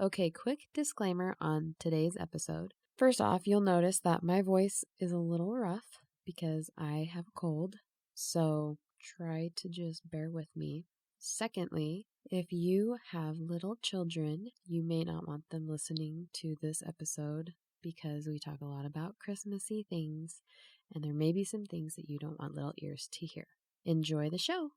Okay, quick disclaimer on today's episode. First off, you'll notice that my voice is a little rough because I have a cold, so try to just bear with me. Secondly, if you have little children, you may not want them listening to this episode because we talk a lot about Christmassy things, and there may be some things that you don't want little ears to hear. Enjoy the show!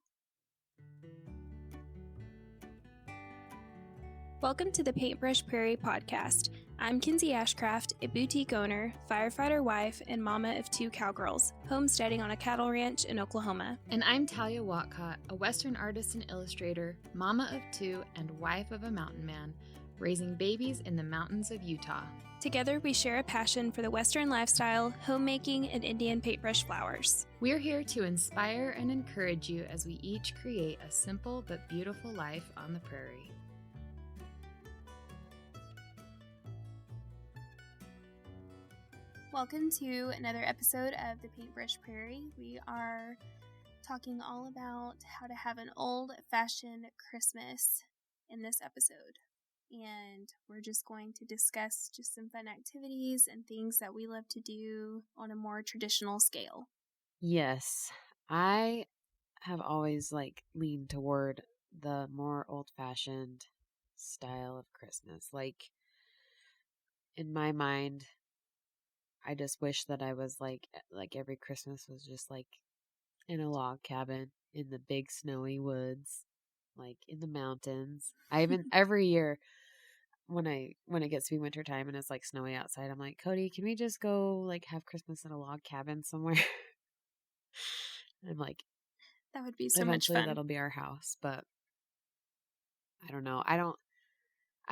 Welcome to the Paintbrush Prairie podcast. I'm Kinsey Ashcraft, a boutique owner, firefighter wife, and mama of 2 cowgirls, homesteading on a cattle ranch in Oklahoma. And I'm Talia Watcott, a Western artist and illustrator, mama of 2, and wife of a mountain man, raising babies in the mountains of Utah. Together, we share a passion for the Western lifestyle, homemaking, and Indian paintbrush flowers. We're here to inspire and encourage you as we each create a simple but beautiful life on the prairie. Welcome to another episode of the Paintbrush Prairie. We are talking all about how to have an old-fashioned Christmas in this episode. And we're just going to discuss just some fun activities and things that we love to do on a more traditional scale. Yes, I have always leaned toward the more old-fashioned style of Christmas. In my mind, I just wish that I was like every Christmas was just in a log cabin in the big snowy woods, in the mountains. I even every year when it gets to be winter time and it's snowy outside, I'm like, Cody, can we just go have Christmas in a log cabin somewhere? I'm like, that would be so eventually much fun. That'll be our house, but I don't know. I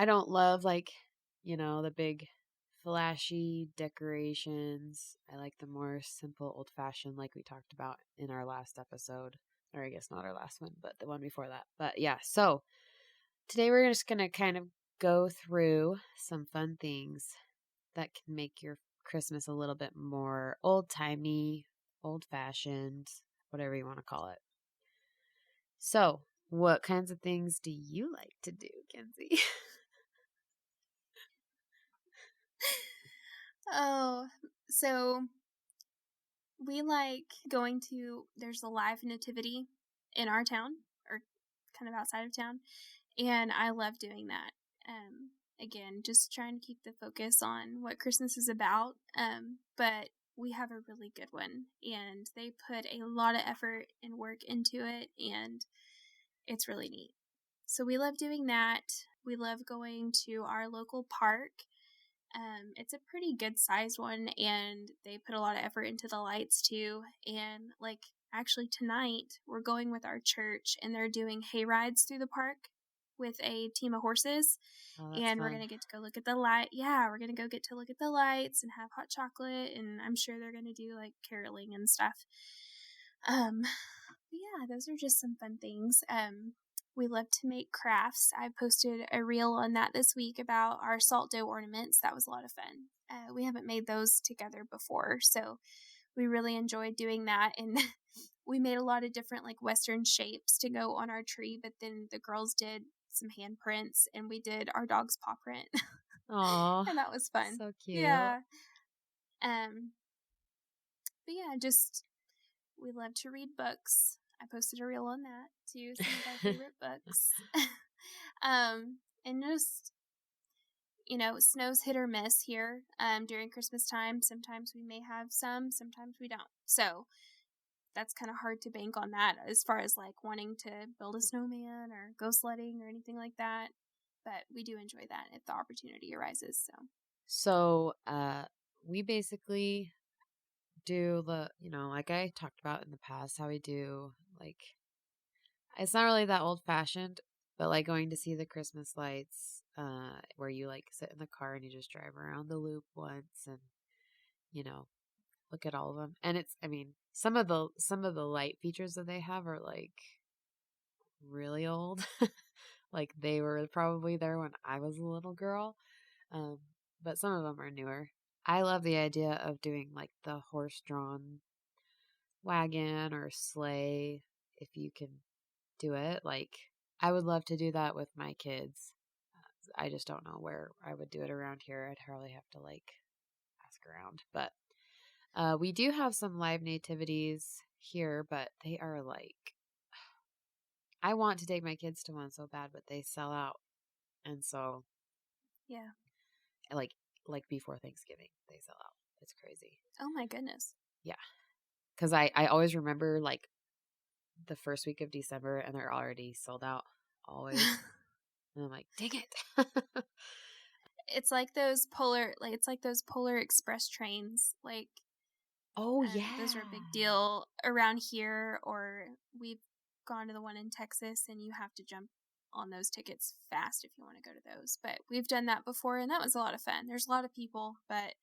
don't love the big flashy decorations. I like the more simple, old-fashioned, like we talked about in our last episode. Or I guess not our last one, but the one before that. But yeah, so today we're just going to kind of go through some fun things that can make your Christmas a little bit more old-timey, old-fashioned, whatever you want to call it. So, what kinds of things do you like to do, Kenzie? Oh, so we like going to, there's a live nativity in our town, or kind of outside of town, and I love doing that. Again, just trying to keep the focus on what Christmas is about, but we have a really good one, and they put a lot of effort and work into it, and it's really neat. So we love doing that. We love going to our local park. It's a pretty good sized one, and they put a lot of effort into the lights too. And actually tonight we're going with our church, and they're doing hay rides through the park with a team of horses. Oh, and fun. We're gonna get to go look at the light. Yeah, we're gonna go get to look at the lights and have hot chocolate, and I'm sure they're gonna do caroling and stuff. Yeah, those are just some fun things. We love to make crafts. I posted a reel on that this week about our salt dough ornaments. That was a lot of fun. We haven't made those together before, so we really enjoyed doing that. And we made a lot of different Western shapes to go on our tree, but then the girls did some handprints, and we did our dog's paw print. Aww. And that was fun. So cute. Yeah. But yeah, just we love to read books. I posted a reel on that too, some of our favorite books. And just, snow's hit or miss here during Christmas time. Sometimes we may have some, sometimes we don't. So that's kind of hard to bank on that as far as wanting to build a snowman or go sledding or anything like that. But we do enjoy that if the opportunity arises. So we basically do like I talked about in the past, how we do it's not really that old fashioned, but going to see the Christmas lights, where you sit in the car and you just drive around the loop once and look at all of them. And some of the light features that they have are really old. They were probably there when I was a little girl. But some of them are newer. I love the idea of doing the horse-drawn wagon or sleigh, if you can do it. I would love to do that with my kids. I just don't know where I would do it around here. I'd probably have to like ask around. But we do have some live nativities here, but they are like, I want to take my kids to one so bad, but they sell out. And so, Yeah. like before Thanksgiving, they sell out. It's crazy. Oh my goodness. Yeah. Because I always remember like the first week of December and they're already sold out always. And I'm like, dang it. It's like those polar express trains. Like, Oh, yeah. those are a big deal around here, or we've gone to the one in Texas and you have to jump on those tickets fast if you want to go to those. But we've done that before and that was a lot of fun. There's a lot of people, but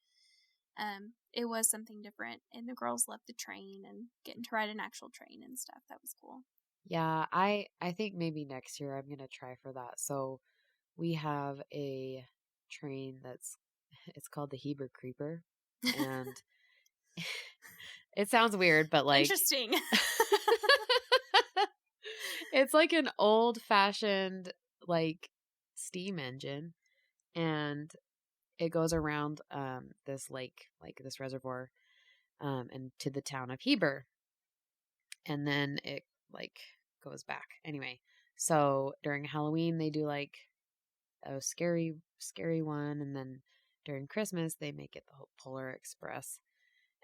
it was something different, and the girls loved the train and getting to ride an actual train and stuff. That was cool. Yeah, I think maybe next year I'm gonna try for that. So we have a train it's called the Heber Creeper, and it sounds weird, but like Interesting. it's like an old fashioned like steam engine, and it goes around this lake, like this reservoir, and to the town of Heber, and then it like goes back. Anyway, so during Halloween they do like a scary one, and then during Christmas they make it the whole Polar Express.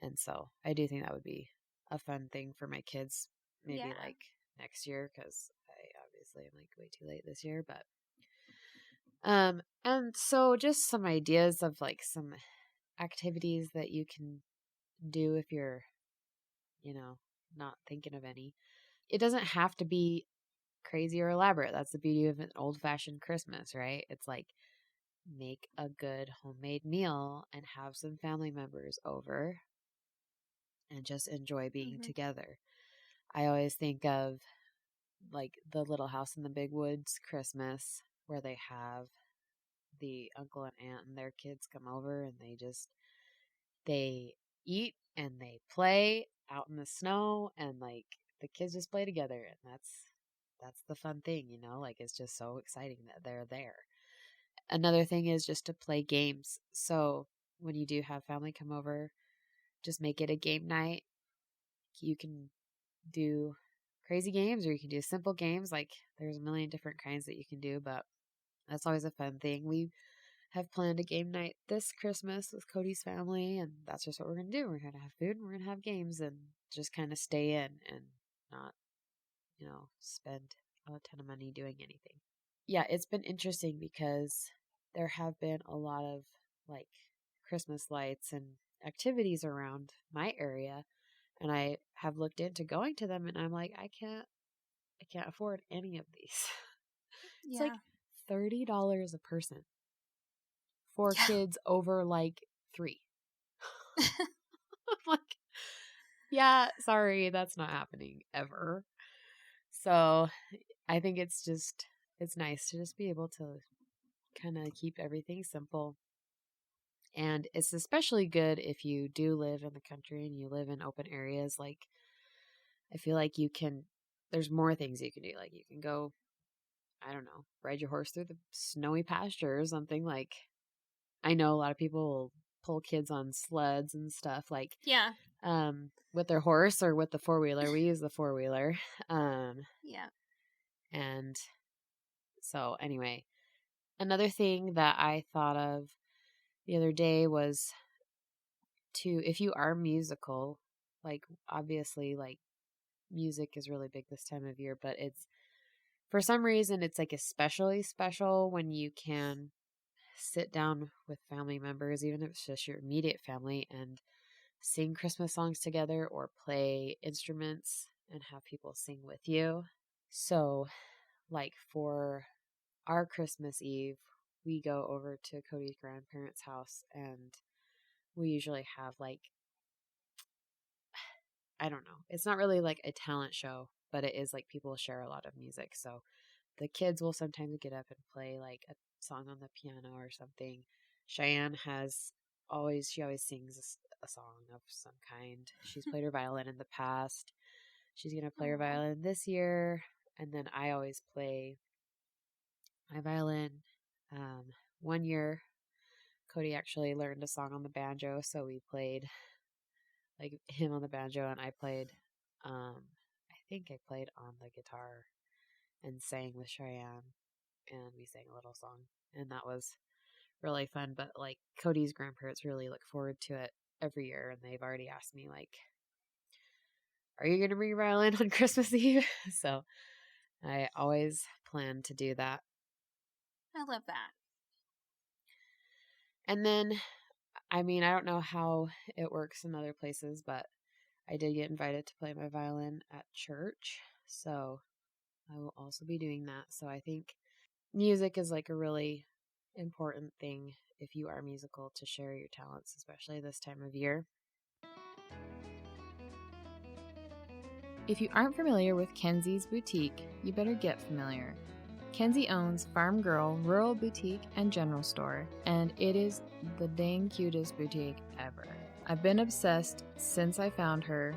And so I do think that would be a fun thing for my kids, maybe Yeah. like next year, because I obviously am like way too late this year. But and so just some ideas of like some activities that you can do if you're, not thinking of any. It doesn't have to be crazy or elaborate. That's the beauty of an old fashioned Christmas, right? It's like make a good homemade meal and have some family members over and just enjoy being Mm-hmm. together. I always think of like the Little House in the Big Woods Christmas, where they have the uncle and aunt and their kids come over and they eat and they play out in the snow, and like the kids just play together, and that's the fun thing, like it's just so exciting that they're there. Another thing is just to play games. So when you do have family come over, just make it a game night. You can do crazy games or you can do simple games. Like there's a million different kinds that you can do, but that's always a fun thing. We have planned a game night this Christmas with Cody's family, and that's just what we're going to do. We're going to have food and we're going to have games and just kind of stay in and not, spend a ton of money doing anything. Yeah, it's been interesting because there have been a lot of like Christmas lights and activities around my area, and I have looked into going to them, and I'm like, I can't afford any of these. It's like Yeah. $30 a person for Yeah. kids over like 3. I'm like, yeah, sorry, that's not happening ever. So I think it's nice to just be able to kind of keep everything simple. And it's especially good if you do live in the country and you live in open areas. Like, I feel like there's more things you can do. Like, you can go, I don't know, ride your horse through the snowy pasture or something. Like, I know a lot of people will pull kids on sleds and stuff, like, Yeah. with their horse or with the 4-wheeler. We use the 4-wheeler. Yeah. And so, anyway, another thing that I thought of the other day was if you are musical, like, obviously, like, music is really big this time of year, but for some reason, it's like especially special when you can sit down with family members, even if it's just your immediate family, and sing Christmas songs together or play instruments and have people sing with you. So, like for our Christmas Eve, we go over to Cody's grandparents' house, and we usually have like, I don't know, it's not really like a talent show, but it is like people share a lot of music. So the kids will sometimes get up and play like a song on the piano or something. Cheyenne she always sings a song of some kind. She's played her violin in the past. She's going to play her Aw. violin this year. And then I always play my violin. One year, Cody actually learned a song on the banjo, so we played like him on the banjo, and I played, I think I played on the guitar and sang with Cheyenne, and we sang a little song, and that was really fun. But like Cody's grandparents really look forward to it every year, and they've already asked me like, "Are you going to bring your violin on Christmas Eve?" So I always plan to do that. I love that. And then, I mean, I don't know how it works in other places, but I did get invited to play my violin at church, so I will also be doing that. So I think music is like a really important thing if you are musical to share your talents, especially this time of year. If you aren't familiar with Kenzie's Boutique, you better get familiar. Kenzie owns Farm Girl Rural Boutique and General Store, and it is the dang cutest boutique ever. I've been obsessed since I found her,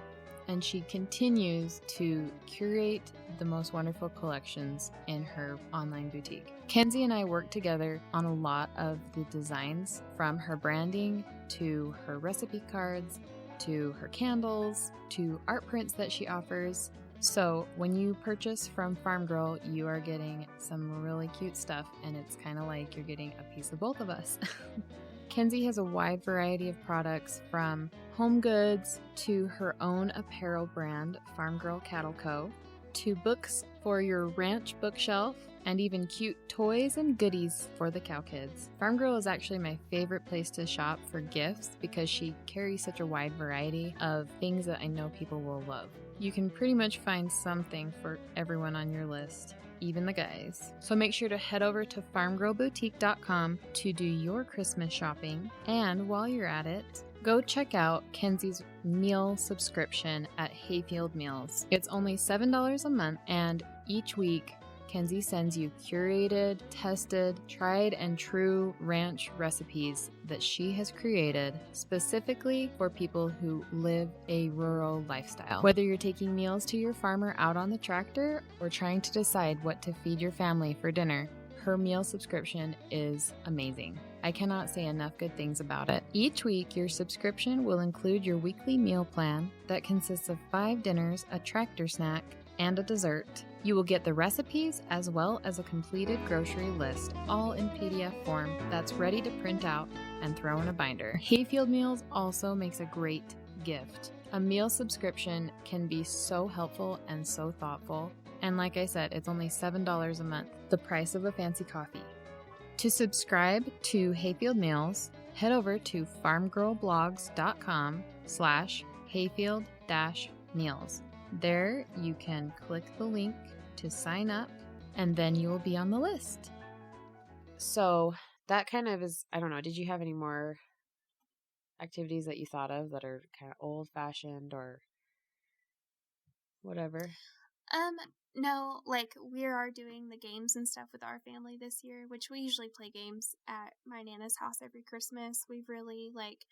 and she continues to curate the most wonderful collections in her online boutique. Kenzie and I work together on a lot of the designs, from her branding to her recipe cards to her candles to art prints that she offers. So when you purchase from Farm Girl, you are getting some really cute stuff, and it's kind of like you're getting a piece of both of us. Kenzie has a wide variety of products, from home goods to her own apparel brand, Farm Girl Cattle Co., to books for your ranch bookshelf, and even cute toys and goodies for the cow kids. Farm Girl is actually my favorite place to shop for gifts because she carries such a wide variety of things that I know people will love. You can pretty much find something for everyone on your list, even the guys. So make sure to head over to farmgirlboutique.com to do your Christmas shopping. And while you're at it, go check out Kenzie's meal subscription at Hayfield Meals. It's only $7 a month, and each week Kenzie sends you curated, tested, tried and true ranch recipes that she has created specifically for people who live a rural lifestyle. Whether you're taking meals to your farmer out on the tractor or trying to decide what to feed your family for dinner, her meal subscription is amazing. I cannot say enough good things about it. Each week, your subscription will include your weekly meal plan that consists of 5 dinners, a tractor snack, and a dessert. You will get the recipes as well as a completed grocery list, all in PDF form that's ready to print out and throw in a binder. Hayfield Meals also makes a great gift. A meal subscription can be so helpful and so thoughtful. And like I said, it's only $7 a month, the price of a fancy coffee. To subscribe to Hayfield Meals, head over to farmgirlblogs.com/hayfield-meals. There you can click the link to sign up, and then you will be on the list. So that kind of is, I don't know, did you have any more activities that you thought of that are kind of old-fashioned or whatever? No, like we are doing the games and stuff with our family this year, which we usually play games at my Nana's house every Christmas. We've really like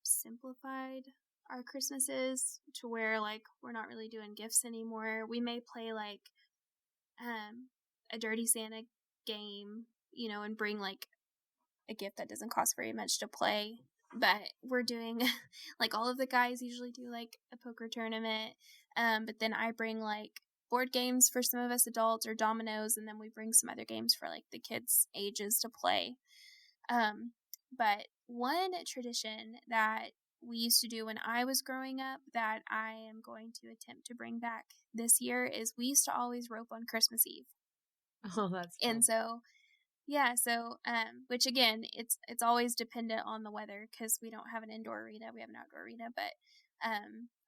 simplified our Christmases to where like we're not really doing gifts anymore. We may play like a Dirty Santa game, you know, and bring like a gift that doesn't cost very much to play. But we're doing like all of the guys usually do like a poker tournament. But then I bring like board games for some of us adults or dominoes, and then we bring some other games for like the kids' ages to play. But one tradition that we used to do when I was growing up that I am going to attempt to bring back this year is we used to always rope on Christmas Eve. Oh, that's fun. And so, yeah, so, which again, it's always dependent on the weather because we don't have an indoor arena, we have an outdoor arena, but,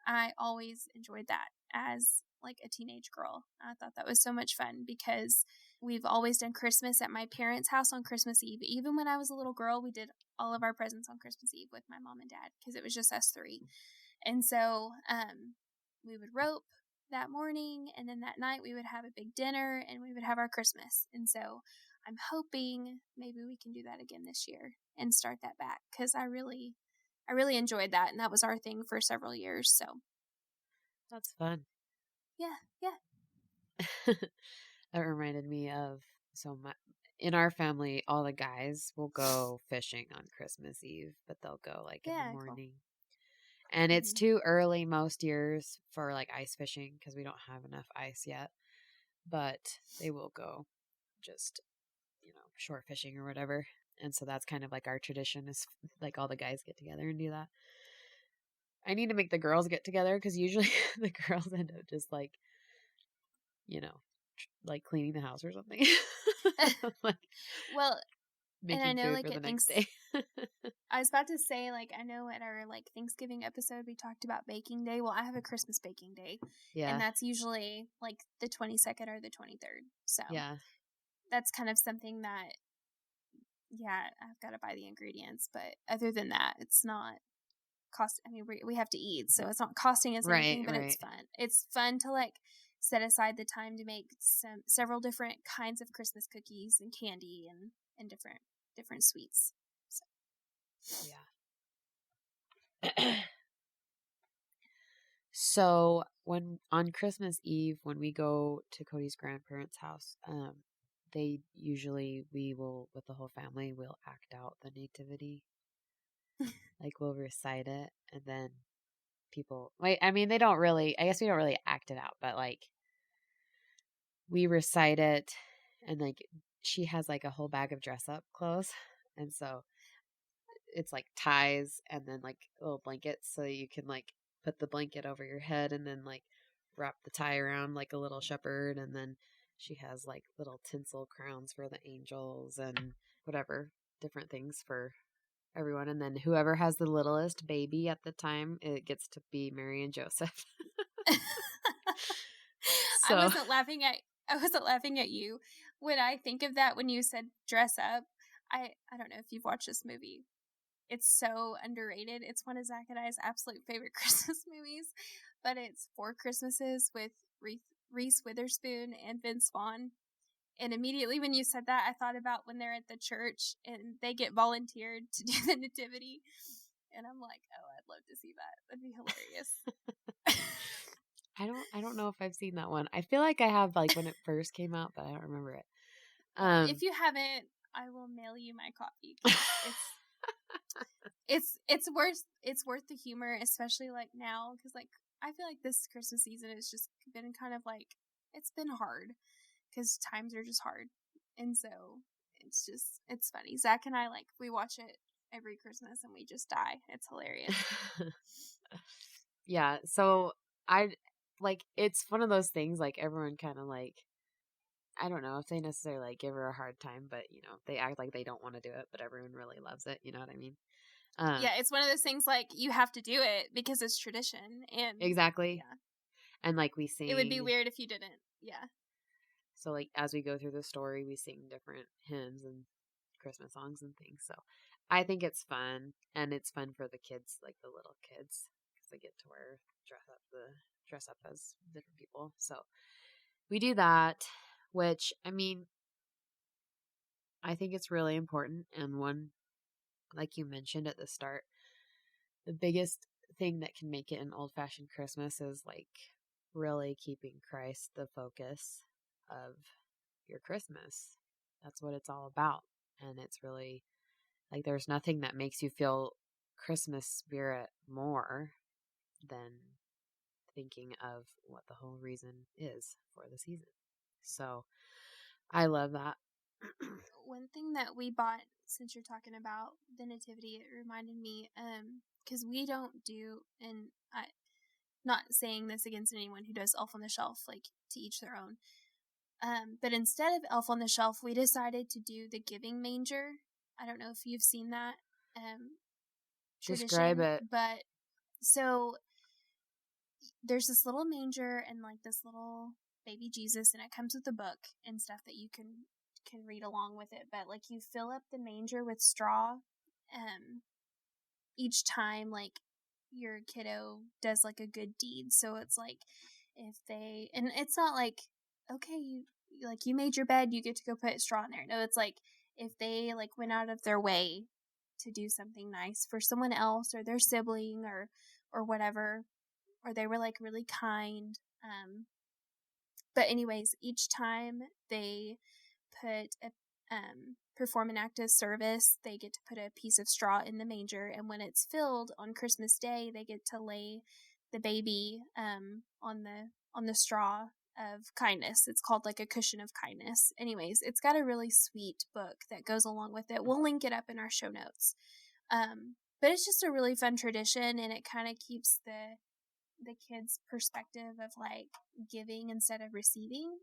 I always enjoyed that as like a teenage girl. I thought that was so much fun because we've always done Christmas at my parents' house on Christmas Eve. Even when I was a little girl, we did all of our presents on Christmas Eve with my mom and dad because it was just us 3. And so, we would rope that morning, and then that night we would have a big dinner and we would have our Christmas. And so I'm hoping maybe we can do that again this year and start that back because I really enjoyed that, and that was our thing for several years. So That's fun. yeah. That reminded me of in our family, all the guys will go fishing on Christmas Eve, but they'll go like in the Yeah, cool. morning. And it's Mhm. too early most years for like ice fishing because we don't have enough ice yet. But they will go just, shore fishing or whatever. And so that's kind of like our tradition is like all the guys get together and do that. I need to make the girls get together because usually the girls end up just like, like cleaning the house or something. Like Well, and I making know food like for the at next day. I was about to say, like, I know at our like Thanksgiving episode we talked about baking day. Well, I have a Christmas baking day, and Yeah. that's usually like the 22nd or the 23rd. So Yeah. that's kind of something that, yeah, I've got to buy the ingredients. But other than that, it's not cost. I mean, we have to eat, so it's not costing us anything. Right. But it's Right. fun. It's fun to like set aside the time to make several different kinds of Christmas cookies and candy and different sweets. So. Yeah. So when on Christmas Eve, when we go to Cody's grandparents' house, we will with the whole family, we'll act out the nativity. Like we'll recite it, and then people wait. I mean, they don't really. I guess we don't really act it out, but like we recite it, and like she has like a whole bag of dress up clothes, and so it's like ties and then like little blankets, so you can like put the blanket over your head and then like wrap the tie around like a little shepherd, and then she has like little tinsel crowns for the angels and whatever different things for everyone, and then whoever has the littlest baby at the time, it gets to be Mary and Joseph. I So wasn't laughing at you when I think of that when you said dress up. I don't know if you've watched this movie. It's so underrated. It's one of Zach and I's absolute favorite Christmas movies, but it's Four Christmases with Reese Witherspoon and Vince Vaughn. And immediately when you said that, I thought about when they're at the church and they get volunteered to do the nativity. And I'm like, oh, I'd love to see that. That'd be hilarious. I don't know if I've seen that one. I feel like I have like when it first came out, but I don't remember it. Well, if you haven't, I will mail you my copy. 'Cause it's worth the humor, especially like now, because like I feel like this Christmas season has just been kind of like it's been hard because times are just hard, and so it's funny. Zach and I like we watch it every Christmas and we just die. It's hilarious. Yeah, so I like it's one of those things like everyone kind of like I don't know if they necessarily like give her a hard time, but they act like they don't want to do it, but everyone really loves it. You know what I mean? Yeah, it's one of those things like you have to do it because it's tradition, and Exactly. yeah, And like we it would be sing. weird if you didn't. Yeah. So like as we go through the story, we sing different hymns and Christmas songs and things. So I think it's fun, and it's fun for the kids, like the little kids, because they get to dress up as different people. So we do that, which I mean, I think it's really important. And one, like you mentioned at the start, the biggest thing that can make it an old fashioned Christmas is like really keeping Christ the focus of your Christmas. That's what it's all about. And it's really like there's nothing that makes you feel Christmas spirit more than thinking of what the whole reason is for the season. So I love that. One thing that we bought, since you're talking about the nativity, it reminded me, because we don't do, and I, not saying this against anyone who does Elf on the Shelf, like to each their own. But instead of Elf on the Shelf, we decided to do the Giving Manger. I don't know if you've seen that Describe tradition, it. but so there's this little manger and like this little baby Jesus, and it comes with a book and stuff that you can read along with it. But like you fill up the manger with straw, each time like your kiddo does like a good deed. So it's like if they, and it's not like okay, you made your bed, you get to go put straw in there. No, it's like if they like went out of their way to do something nice for someone else or their sibling or whatever, or they were like really kind. But anyways, each time they put perform an act of service. They get to put a piece of straw in the manger, and when it's filled on Christmas Day, they get to lay the baby on the straw of kindness. It's called like a cushion of kindness. Anyways, it's got a really sweet book that goes along with it. We'll link it up in our show notes. But it's just a really fun tradition, and it kind of keeps the kids' perspective of like giving instead of receiving,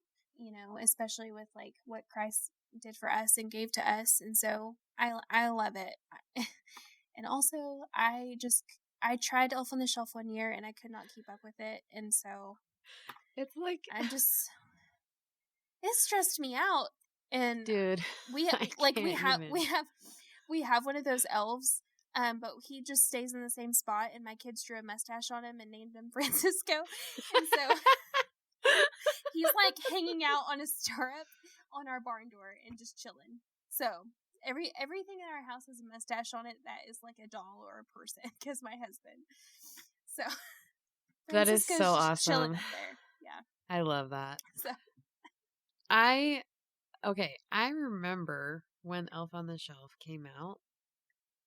especially with like what Christ did for us and gave to us. And so I love it. And also I tried Elf on the Shelf one year and I could not keep up with it. And so it's like, it stressed me out. And dude, we have one of those elves. But he just stays in the same spot, and my kids drew a mustache on him and named him Francisco. And so he's like hanging out on a stirrup on our barn door and just chilling. So everything in our house has a mustache on it that is like a doll or a person, because my husband. So that is so awesome. Chilling up there. Yeah, I love that. So I remember when Elf on the Shelf came out.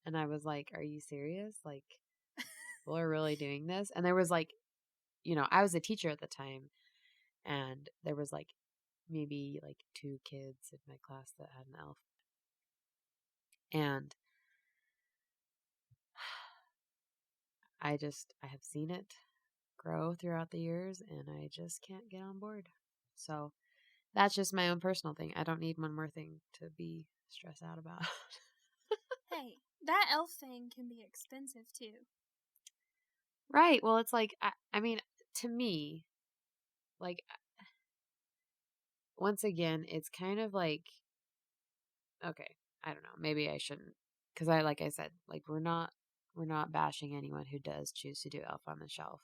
And I was like, are you serious? Like, people are really doing this? And there was like, I was a teacher at the time. And there was like maybe like 2 kids in my class that had an elf. And I have seen it grow throughout the years. And I just can't get on board. So that's just my own personal thing. I don't need one more thing to be stressed out about. Hey. That elf thing can be expensive too. Right. Well, it's like, I mean, to me, like, once again, it's kind of like, okay, I don't know. Maybe I shouldn't, because like I said, like we're not bashing anyone who does choose to do Elf on the Shelf,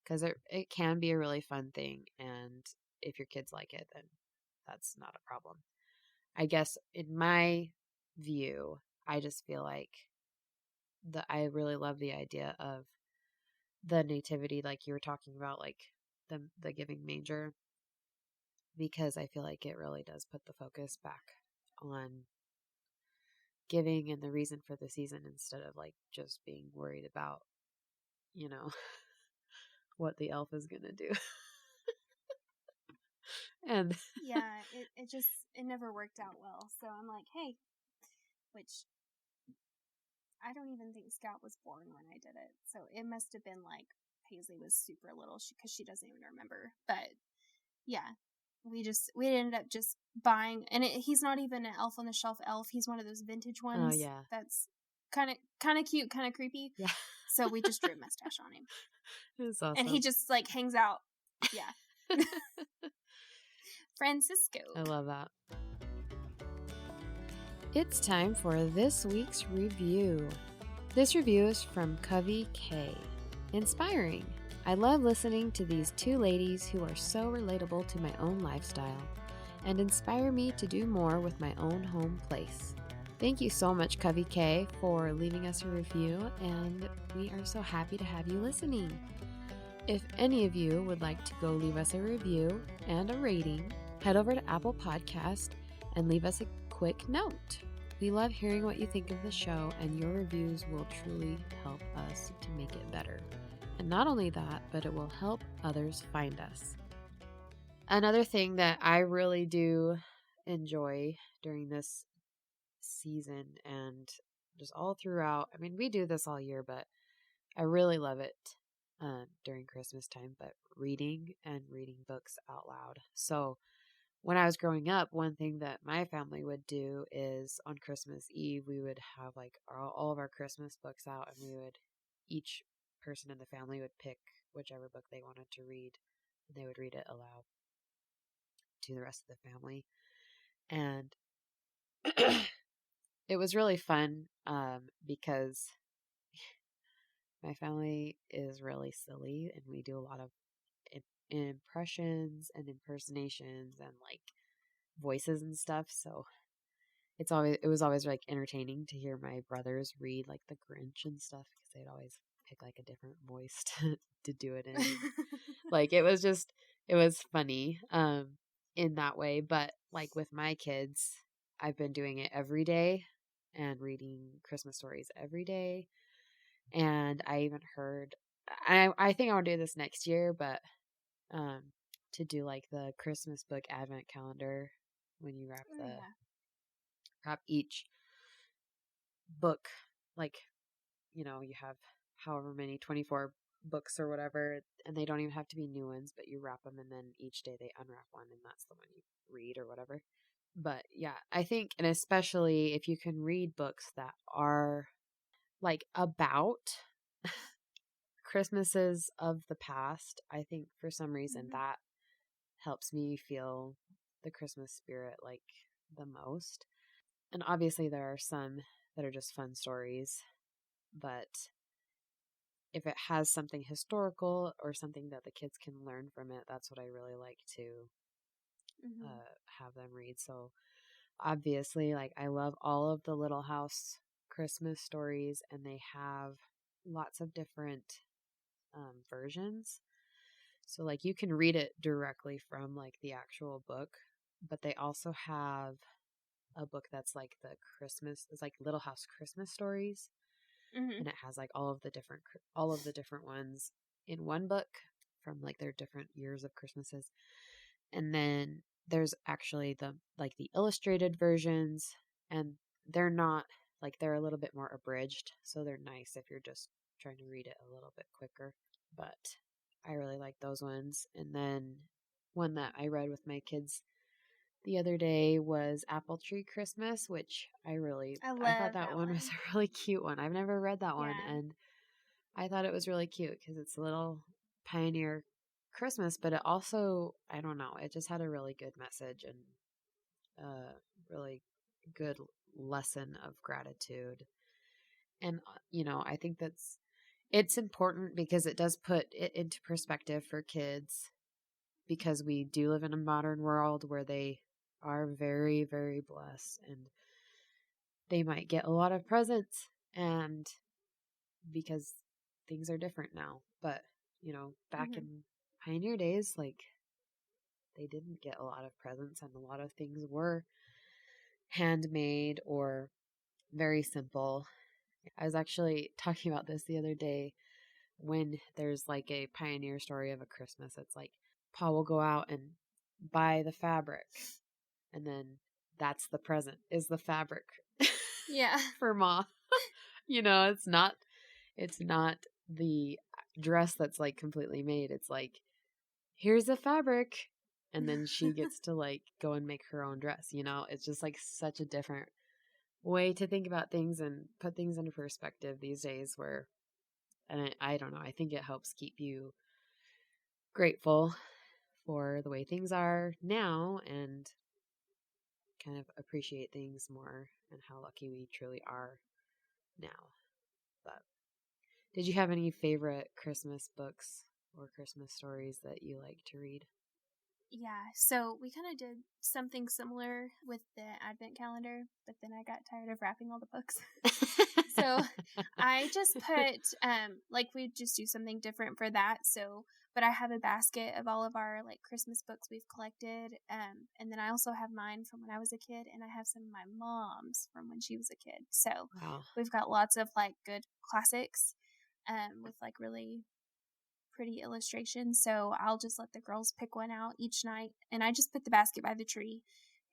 because it can be a really fun thing, and if your kids like it, then that's not a problem. I guess in my view, I just feel like I really love the idea of the nativity, like you were talking about, like the giving manger, because I feel like it really does put the focus back on giving and the reason for the season, instead of like just being worried about, what the elf is gonna do. And yeah, it never worked out well. So I'm like, hey, which I don't even think Scout was born when I did it. So it must have been like Paisley was super little, because she doesn't even remember. But yeah, we ended up just buying, and he's not even an Elf on the Shelf elf. He's one of those vintage ones. Oh yeah, that's kind of cute, kind of creepy. Yeah. So we just drew a mustache on him. It's awesome. And he just like hangs out. Yeah. Francisco. I love that. It's time for this week's review. This review is from Covey K. Inspiring. I love listening to these 2 ladies who are so relatable to my own lifestyle and inspire me to do more with my own home place. Thank you so much, Covey K, for leaving us a review, and we are so happy to have you listening. If any of you would like to go leave us a review and a rating, head over to Apple Podcast and leave us a quick note. We love hearing what you think of the show, and your reviews will truly help us to make it better. And not only that, but it will help others find us. Another thing that I really do enjoy during this season, and just all throughout, I mean, we do this all year, but I really love it during Christmas time, but reading books out loud. So when I was growing up, one thing that my family would do is on Christmas Eve, we would have like all of our Christmas books out, and each person in the family would pick whichever book they wanted to read, and they would read it aloud to the rest of the family. And it was really fun because my family is really silly, and we do a lot of impressions and impersonations and like voices and stuff. So it was always like entertaining to hear my brothers read like the Grinch and stuff, because they'd always pick like a different voice to do it in. Like it was funny in that way. But like with my kids, I've been doing it every day and reading Christmas stories every day. And I even heard, I think I want to do this next year, but um, to do like the Christmas book advent calendar when you Oh, yeah. wrap each book, like, you have however many, 24 books or whatever, and they don't even have to be new ones, but you wrap them and then each day they unwrap one and that's the one you read or whatever. But yeah, I think, and especially if you can read books that are like about Christmases of the past, I think for some reason Mm-hmm. that helps me feel the Christmas spirit like the most. And obviously there are some that are just fun stories, but if it has something historical or something that the kids can learn from it, that's what I really like to Mm-hmm. have them read. So obviously, like, I love all of the Little House Christmas stories, and they have lots of different versions. So like you can read it directly from like the actual book, but they also have a book that's like it's like Little House Christmas stories, Mm-hmm. and it has like all of the different ones in one book from like their different years of Christmases. And then there's actually the illustrated versions, and they're not like, they're a little bit more abridged, so they're nice if you're just trying to read it a little bit quicker. But I really like those ones. And then one that I read with my kids the other day was Apple Tree Christmas, which I I thought love that that one was one. a really cute one. I've never read that one, Yeah. and I thought it was really cute because it's a little pioneer Christmas, but it also, I don't know, it just had a really good message and a really good lesson of gratitude. And, I think it's important because it does put it into perspective for kids, because we do live in a modern world where they are very, very blessed, and they might get a lot of presents, and because things are different now. But, back Mm-hmm. in pioneer days, like, they didn't get a lot of presents, and a lot of things were handmade or very simple. I was actually talking about this the other day. When there's like a pioneer story of a Christmas, it's like Pa will go out and buy the fabric, and then that's the present, is the fabric Yeah. for Ma. It's not the dress that's like completely made. It's like, here's the fabric, and then she gets to like go and make her own dress. It's just like such a different way to think about things and put things into perspective these days, where, and I don't know, I think it helps keep you grateful for the way things are now, and kind of appreciate things more, and how lucky we truly are now. But did you have any favorite Christmas books or Christmas stories that you like to read? Yeah, so we kind of did something similar with the advent calendar, but then I got tired of wrapping all the books. So I just put like we just do something different for that. So, but I have a basket of all of our like Christmas books we've collected, and then I also have mine from when I was a kid, and I have some of my mom's from when she was a kid. So Wow. we've got lots of like good classics, with like really pretty illustrations. So I'll just let the girls pick one out each night, and I just put the basket by the tree,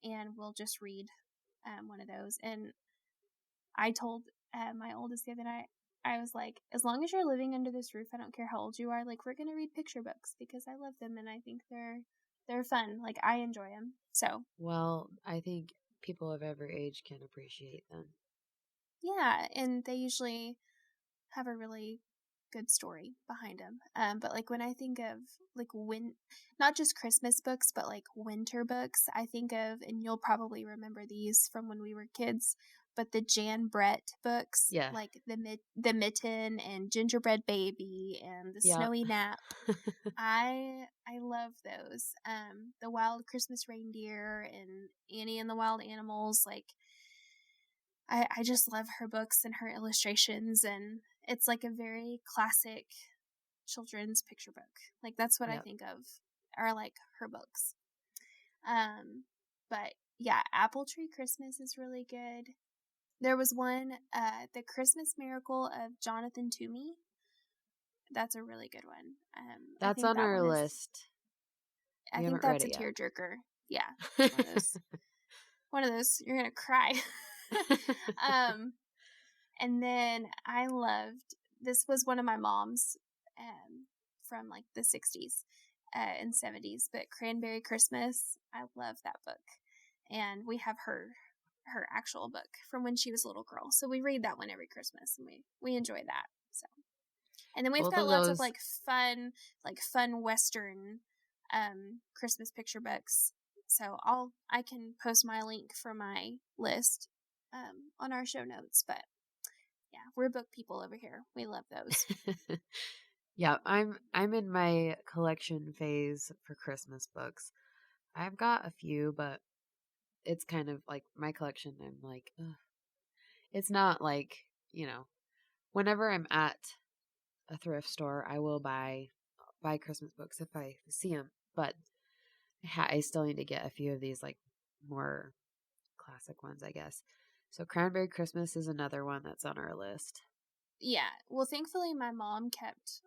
and we'll just read one of those. And I told my oldest the other night, I was like, as long as you're living under this roof, I don't care how old you are, like we're gonna read picture books because I love them and I think they're fun. Like I enjoy them. So Well, I think people of every age can appreciate them. yeah, and they usually have a really good story behind them. But like when I think of like not just Christmas books, but like winter books, I think of, and you'll probably remember these from when we were kids, but the Jan Brett books, Yeah. like the Mitten and Gingerbread Baby and the Yeah. Snowy Nap. I love those. The Wild Christmas Reindeer and Annie and the Wild Animals, like I just love her books and her illustrations, and it's like a very classic children's picture book. Like that's what I Yep. think of are like her books. Um, but Yeah, Apple Tree Christmas is really good. There was one, The Christmas Miracle of Jonathan Toomey. That's a really good one. I That's think on that our one is. list. I We think haven't read that's a it yet. tearjerker. Yeah, it's one of those. One of those you're gonna cry. um, and then I loved. This was one of my mom's, from like the '60s and '70s. But Cranberry Christmas, I love that book, and we have her actual book from when she was a little girl. So we read that one every Christmas, and we enjoy that. So, and then we've Both got of lots of those. fun Western Christmas picture books. So I can post my link for my list on our show notes. But yeah, we're book people over here. We love those. Yeah, I'm in my collection phase for Christmas books. I've got a few, but it's kind of like my collection. I'm like, ugh. It's not like, whenever I'm at a thrift store, I will buy Christmas books if I see them. But I still need to get a few of these like more classic ones, I guess. So Cranberry Christmas is another one that's on our list. Yeah. Well, thankfully, my mom kept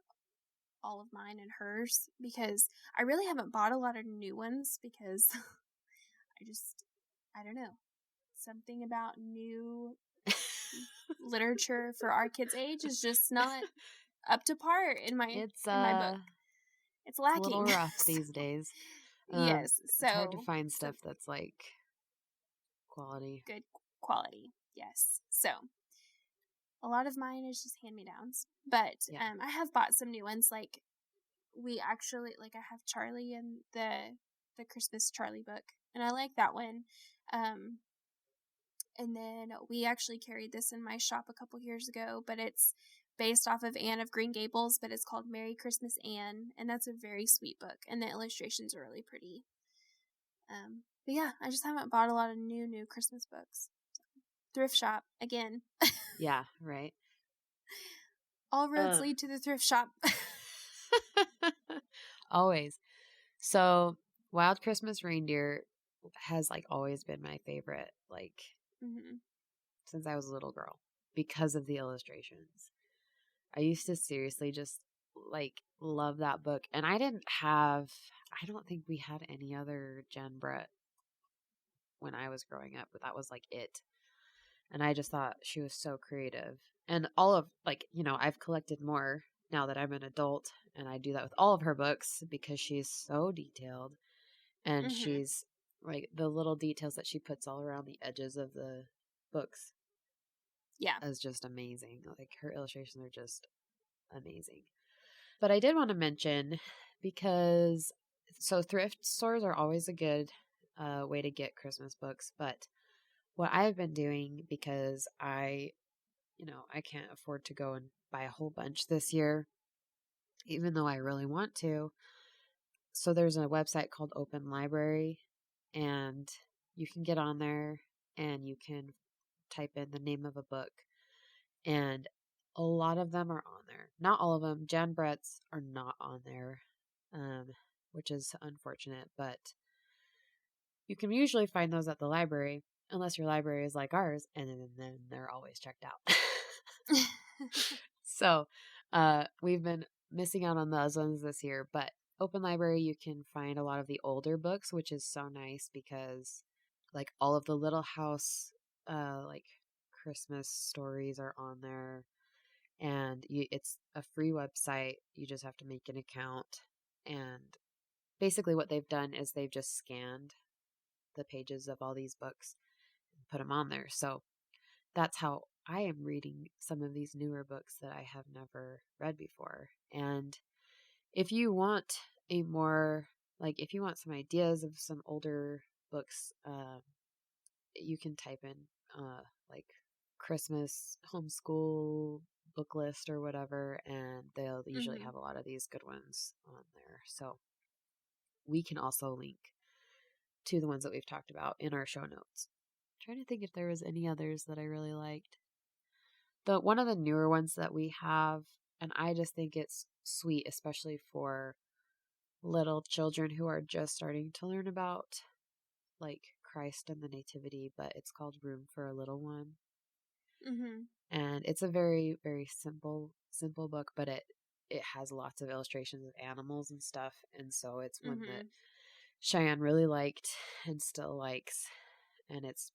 all of mine and hers because I really haven't bought a lot of new ones because I don't know, something about new literature for our kids' age is just not up to par It's in my book. It's it's a little lacking. rough these days. Yes. It's hard to So find stuff that's like quality. good quality. Yes. So a lot of mine is just hand me downs, but Yeah. I have bought some new ones. Like we actually I have Charlie and the Christmas Charlie book, and I like that one. Um, and then we actually carried this in my shop a couple years ago, but it's based off of Anne of Green Gables, but it's called Merry Christmas Anne, and that's a very sweet book, and the illustrations are really pretty. But yeah, I just haven't bought a lot of new Christmas books. Thrift shop again. Yeah, right. All roads lead to the thrift shop. Always. So, Wild Christmas Reindeer has like always been my favorite, like Mm-hmm. since I was a little girl because of the illustrations. I used to seriously just like love that book. And I don't think we had any other Jen Brett when I was growing up, but that was like it. And I just thought she was so creative. And all of I've collected more now that I'm an adult, and I do that with all of her books because she's so detailed, and Mm-hmm. she's like the little details that she puts all around the edges of the books Yeah. is just amazing. Like her illustrations are just amazing. But I did want to mention because thrift stores are always a good way to get Christmas books, but what I've been doing because I can't afford to go and buy a whole bunch this year, even though I really want to. So there's a website called Open Library, and you can get on there and you can type in the name of a book, and a lot of them are on there. Not all of them. Jan Brett's are not on there, um, which is unfortunate, but you can usually find those at the library, unless your library is like ours, and then they're always checked out. So, we've been missing out on those ones this year, but Open Library, you can find a lot of the older books, which is so nice because, like, all of the Little House, like, Christmas stories are on there, and it's a free website. You just have to make an account, and basically what they've done is they've just scanned the pages of all these books and put them on there. So that's how I am reading some of these newer books that I have never read before. And if you want if you want some ideas of some older books, you can type in like Christmas homeschool book list or whatever, and they'll usually Mm-hmm. have a lot of these good ones on there. So we can also link to the ones that we've talked about in our show notes. I'm trying to think if there was any others that I really liked. One of the newer ones that we have, and I just think it's sweet, especially for little children who are just starting to learn about like Christ and the Nativity, but it's called Room for a Little One. Mhm. And it's a very, very simple book, but it has lots of illustrations of animals and stuff. And so it's one that Mhm. Cheyenne really liked and still likes. And it's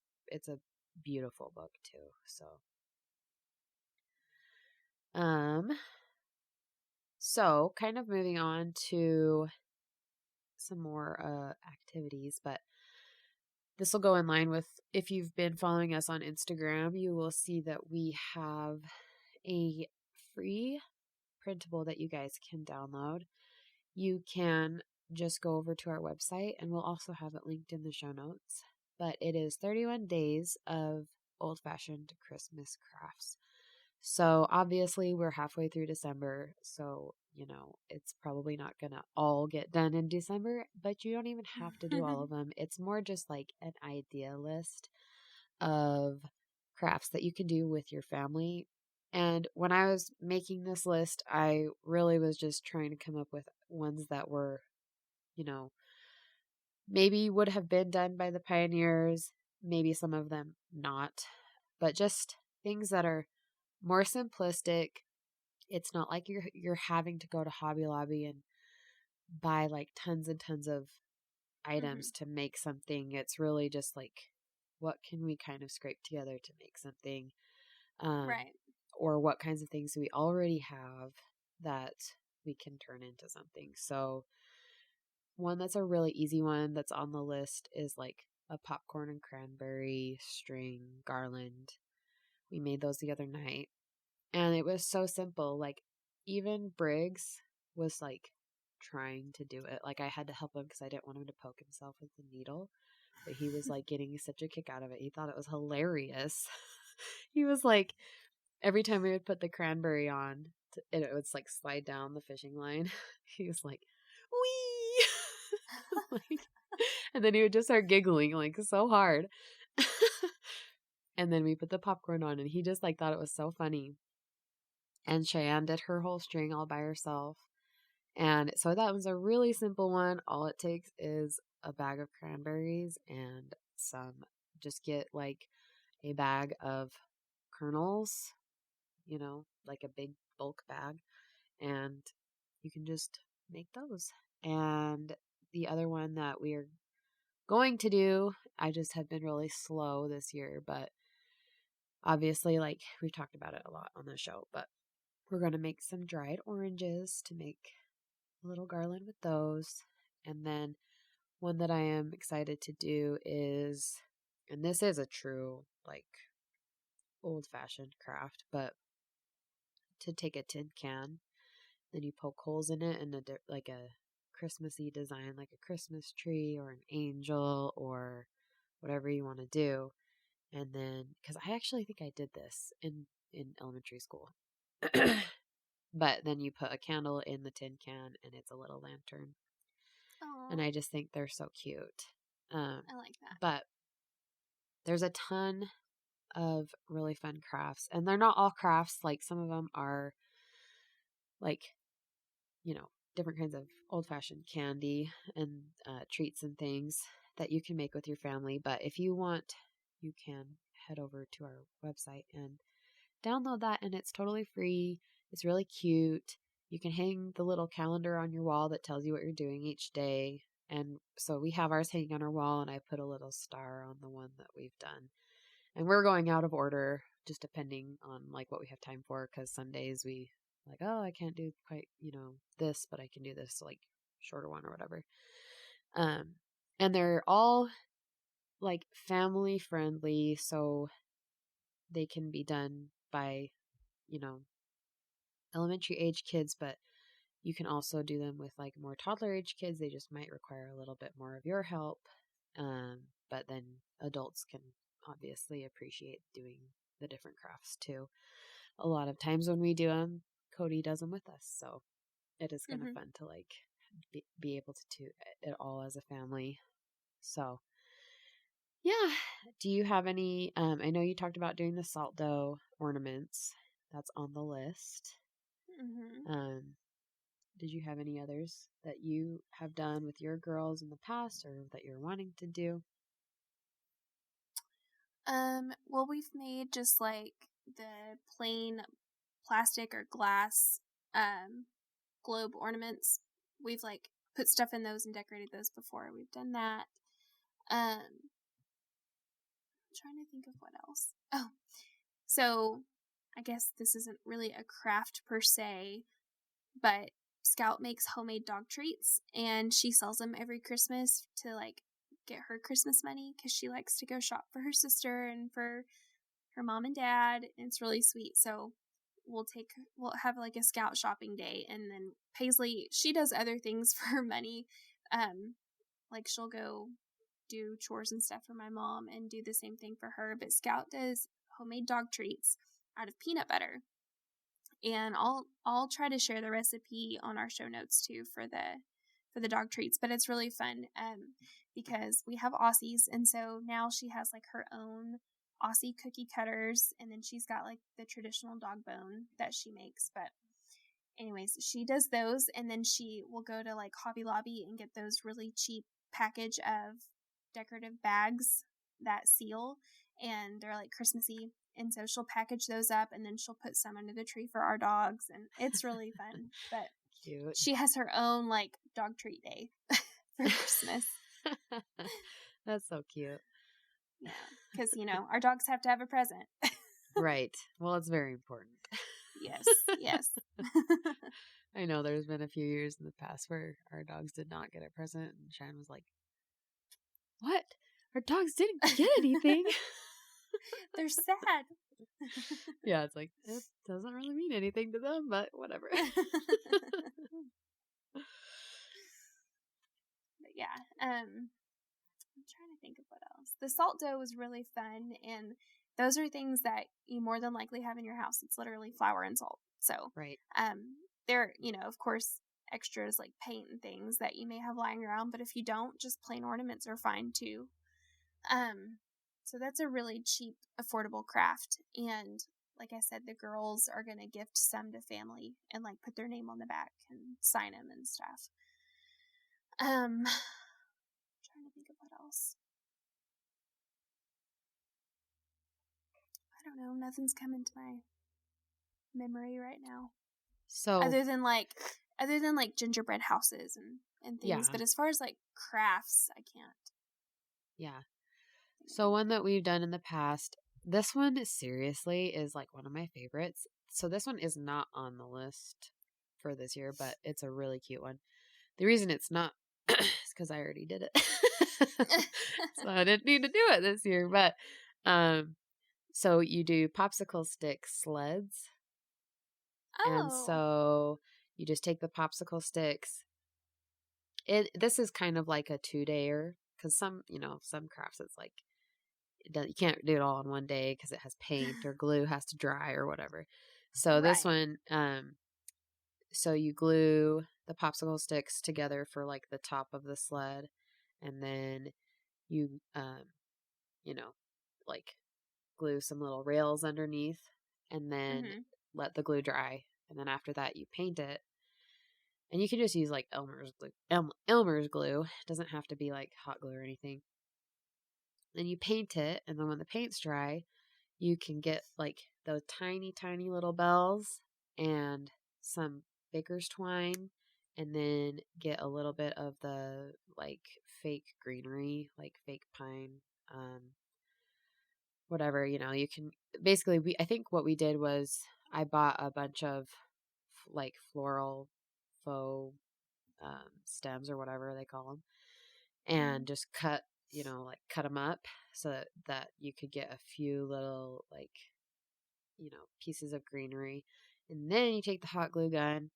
a beautiful book too. So um so kind of moving on to some more activities, but this will go in line with, if you've been following us on Instagram, you will see that we have a free printable that you guys can download. You can just go over to our website, and we'll also have it linked in the show notes. But it is 31 days of old-fashioned Christmas crafts. So obviously we're halfway through December, so it's probably not going to all get done in December, but you don't even have to do all of them. It's more just like an idea list of crafts that you can do with your family. And when I was making this list, I really was just trying to come up with ones that were, you know, maybe would have been done by the pioneers, maybe some of them not, but just things that are more simplistic. It's not like you're having to go to Hobby Lobby and buy like tons and tons of items Mhm. to make something. It's really just like, what can we kind of scrape together to make something? Um, Right. or what kinds of things do we already have that we can turn into something? So one that's a really easy one that's on the list is like a popcorn and cranberry string garland. We made those the other night, and it was so simple. Like, even Briggs was like trying to do it. Like, I had to help him because I didn't want him to poke himself with the needle. But he was like getting such a kick out of it. He thought it was hilarious. He was like, every time we would put the cranberry on, and it would like slide down the fishing line, he was like, wee! Like, and then he would just start giggling like so hard. And then we put the popcorn on, and he just like thought it was so funny. And Cheyenne did her whole string all by herself. And so that was a really simple one. All it takes is a bag of cranberries and just get like a bag of kernels, like a big bulk bag, and you can just make those. And the other one that we are going to do, I just have been really slow this year, but obviously, like, we've talked about it a lot on the show, but we're going to make some dried oranges to make a little garland with those. And then one that I am excited to do is, and this is a true, like, old fashioned craft, but to take a tin can, then you poke holes in it and like a Christmassy design, like a Christmas tree or an angel or whatever you want to do. And then, because I actually think I did this in elementary school. But then you put a candle in the tin can and it's a little lantern. And Oh, I just think they're so cute. Um, I like that. but there's a ton of really fun crafts, and they're not all crafts. Like, some of them are like, different kinds of old fashioned candy and treats and things that you can make with your family. But if you want, you can head over to our website and download that, and it's totally free. It's really cute. You can hang the little calendar on your wall that tells you what you're doing each day. And so we have ours hanging on our wall, and I put a little star on the one that we've done. And we're going out of order just depending on like what we have time for, because some days we like, oh, I can't do quite, this, but I can do this like shorter one or whatever. Um and they're all like family friendly, so they can be done by, you know, elementary age kids, but you can also do them with like more toddler age kids. They just might require a little bit more of your help. But then adults can obviously appreciate doing the different crafts too. A lot of times when we do them, Cody does them with us. So it is kind of Mhm. fun to like be able to do it all as a family. So yeah. Do you have any, I know you talked about doing the salt dough ornaments. That's on the list. Mhm. Um, Did you have any others that you have done with your girls in the past or that you're wanting to do? Well, we've made just like the plain plastic or glass globe ornaments. We've like put stuff in those and decorated those before. We've done that. I'm trying to think of what else. Oh, so I guess this isn't really a craft per se, but Scout makes homemade dog treats and she sells them every Christmas to like get her Christmas money because she likes to go shop for her sister and for her mom and dad. And it's really sweet. So we'll have like a Scout shopping day, and then Paisley, she does other things for her money. Like she'll go do chores and stuff for my mom and do the same thing for her. But Scout does homemade dog treats out of peanut butter. And I'll try to share the recipe on our show notes too for the dog treats. But it's really fun because we have Aussies, and so now she has like her own Aussie cookie cutters, and then she's got like the traditional dog bone that she makes. But anyways, she does those, and then she will go to like Hobby Lobby and get those really cheap package of decorative bags that seal, and they're like Christmassy. And so she'll package those up, and then she'll put some under the tree for our dogs, and it's really fun. But Cute. she has her own like dog treat day for Christmas. That's so cute. Yeah, because our dogs have to have a present. Right. Well, it's very important. Yes, yes. I know there's been a few years in the past where our dogs did not get a present, and Shannon was like, "What? Our dogs didn't get anything?" They're sad. Yeah, it's like, it doesn't really mean anything to them, but whatever. But yeah, I'm trying to think of what else. The salt dough was really fun, and those are things that you more than likely have in your house. It's literally flour and salt. So, Right. there, of course, extras like paint and things that you may have lying around, but if you don't, just plain ornaments are fine too. So that's a really cheap, affordable craft. And like I said, the girls are going to gift some to family and like put their name on the back and sign them and stuff. I'm trying to think of what else. I don't know. Nothing's coming to my memory right now. So Other than like gingerbread houses and things. Yeah. But as far as like crafts, I can't. Yeah. So one that we've done in the past, this one seriously is like one of my favorites. So this one is not on the list for this year, but it's a really cute one. The reason it's not is because I already did it. So I didn't need to do it this year. But so you do popsicle stick sleds. And Oh. so you just take the popsicle sticks. This is kind of like a 2-dayer because some crafts it's like you can't do it all in one day because it has paint or glue has to dry or whatever. So this Right. one, so you glue the popsicle sticks together for like the top of the sled, and then you, like glue some little rails underneath, and then Mm-hmm. let the glue dry, and then after that you paint it. And you can just use like Elmer's glue. Elmer's glue. It doesn't have to be like hot glue or anything. Then you paint it, and then when the paint's dry, you can get like those tiny, tiny little bells and some baker's twine, and then get a little bit of the like fake greenery, like fake pine, whatever, you can basically I think what we did was I bought a bunch of like floral faux stems or whatever they call them, and just cut cut them up so that you could get a few little like pieces of greenery, and then you take the hot glue gun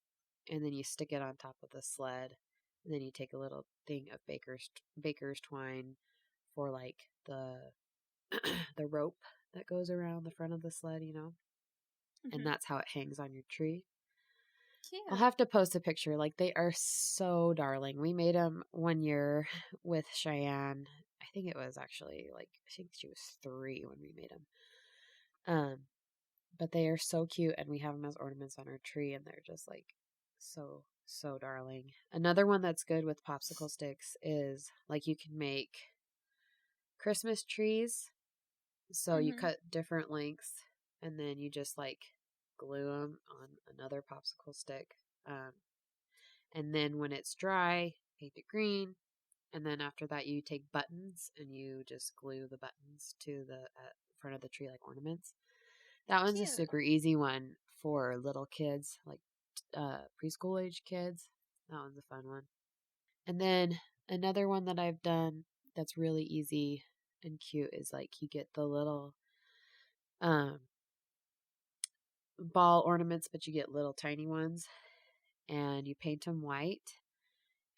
and then you stick it on top of the sled, and then you take a little thing of baker's twine for like the the rope that goes around the front of the sled, Mm-hmm. and that's how it hangs on your tree. Cute. I'll have to post a picture. Like, they are so darling. We made them one year with Cheyenne. I think it was actually like, I think she was 3 when we made them. But they are so cute, and we have them as ornaments on our tree, and they're just like so darling. Another one that's good with popsicle sticks is like you can make Christmas trees So you cut different lengths, and then you just like glue them on another popsicle stick. And then when it's dry, paint it green. And then after that, you take buttons and you just glue the buttons to the front of the tree like ornaments. That one's a Cute. super easy one for little kids, like preschool age kids. That one's a fun one. And then another one that I've done that's really easy and cute is like you get the little ball ornaments, but you get little tiny ones, and you paint them white.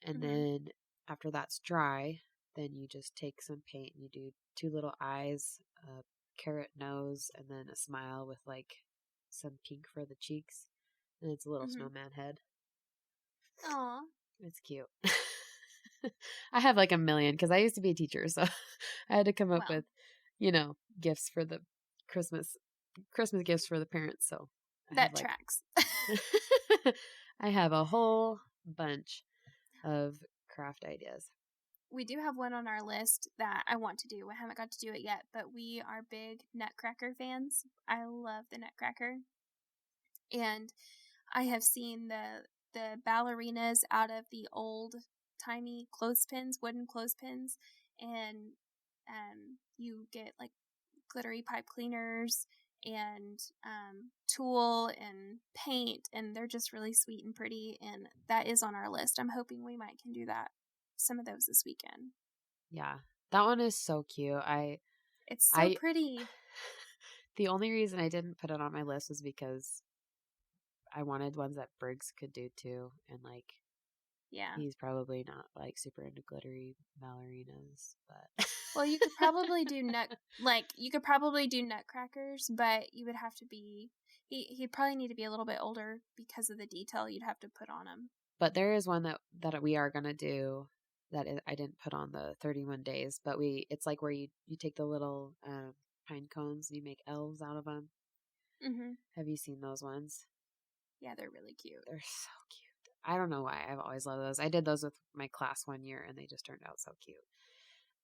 And then after that's dry, then you just take some paint and you do 2 little eyes, a carrot nose, and then a smile with like some pink for the cheeks. And it's a little snowman head. Aw. It's cute. I have like a million because I used to be a teacher, so I had to come up with, gifts for the Christmas gifts for the parents. So that tracks. I have a whole bunch of craft ideas. We do have one on our list that I want to do. I haven't got to do it yet, but we are big Nutcracker fans. I love the Nutcracker. And I have seen the ballerinas out of the old timey clothespins, wooden clothespins, and you get like glittery pipe cleaners and tulle and paint, and they're just really sweet and pretty, and that is on our list. I'm hoping we can do some of those this weekend. Yeah, that one is so cute. It's so pretty. The only reason I didn't put it on my list was because I wanted ones that Briggs could do too, and like, yeah, he's probably not like super into glittery ballerinas, but well, you could probably do nutcrackers, but you would have to be he'd probably need to be a little bit older because of the detail you'd have to put on him. But there is one that we are gonna do that I didn't put on the 31 days, but it's like where you take the little pine cones and you make elves out of them. Have you seen those ones? Yeah, they're really cute. They're so cute. I don't know why. I've always loved those. I did those with my class one year, and they just turned out so cute.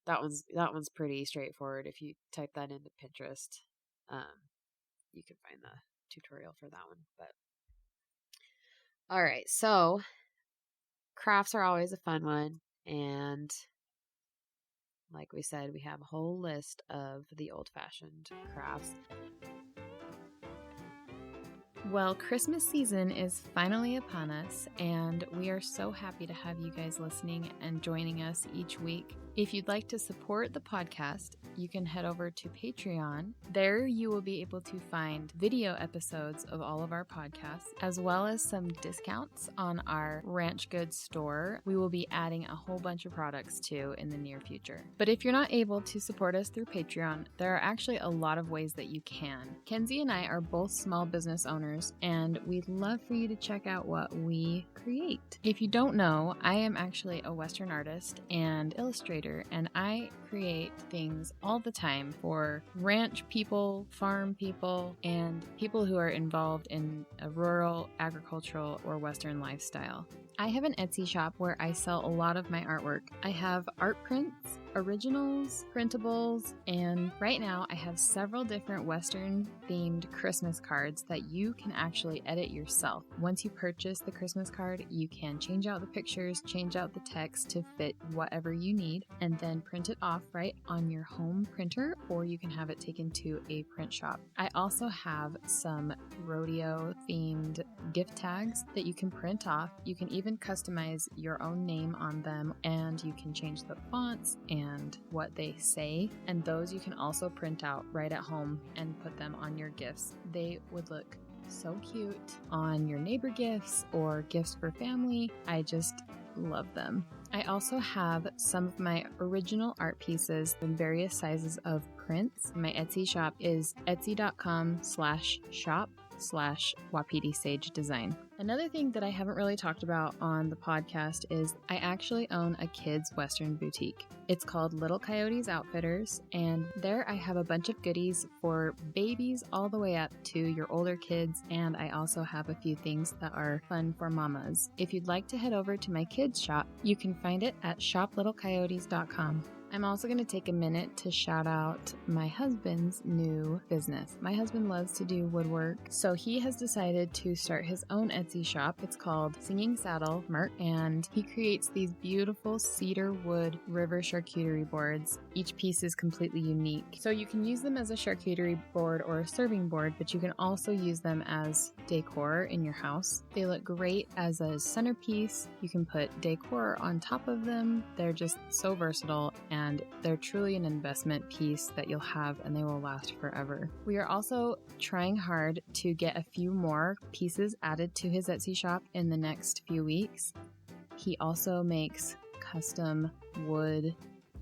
That one's pretty straightforward. If you type that into Pinterest, you can find the tutorial for that one. But all right, so crafts are always a fun one, and like we said, we have a whole list of the old-fashioned crafts. Well, Christmas season is finally upon us, and we are so happy to have you guys listening and joining us each week. If you'd like to support the podcast, you can head over to Patreon. There you will be able to find video episodes of all of our podcasts, as well as some discounts on our Ranch Goods store. We will be adding a whole bunch of products too in the near future. But if you're not able to support us through Patreon, there are actually a lot of ways that you can. Kenzie and I are both small business owners, and we'd love for you to check out what we create. If you don't know, I am actually a Western artist and illustrator, and I create things all the time for ranch people, farm people, and people who are involved in a rural, agricultural, or Western lifestyle. I have an Etsy shop where I sell a lot of my artwork. I have art prints, originals, printables, and right now I have several different Western themed Christmas cards that you can actually edit yourself. Once you purchase the Christmas card, you can change out the pictures, change out the text to fit whatever you need, and then print it off right on your home printer, or you can have it taken to a print shop. I also have some rodeo themed gift tags that you can print off. You can even customize your own name on them, and you can change the fonts and what they say, and those you can also print out right at home and put them on your gifts. They would look so cute on your neighbor gifts or gifts for family. I just love them. I also have some of my original art pieces in various sizes of prints. My Etsy shop is etsy.com/shop/Wapiti Sage Design. Another thing that I haven't really talked about on the podcast is I actually own a kids' Western boutique. It's called Little Coyotes Outfitters, and there I have a bunch of goodies for babies all the way up to your older kids, and I also have a few things that are fun for mamas. If you'd like to head over to my kids' shop, you can find it at shoplittlecoyotes.com. I'm also going to take a minute to shout out my husband's new business. My husband loves to do woodwork, so he has decided to start his own Etsy shop. It's called Singing Saddle Merc, and he creates these beautiful cedar wood river charcuterie boards. Each piece is completely unique. So you can use them as a charcuterie board or a serving board, but you can also use them as decor in your house. They look great as a centerpiece. You can put decor on top of them. They're just so versatile, and they're truly an investment piece that you'll have and they will last forever. We are also trying hard to get a few more pieces added to his Etsy shop in the next few weeks. He also makes custom wood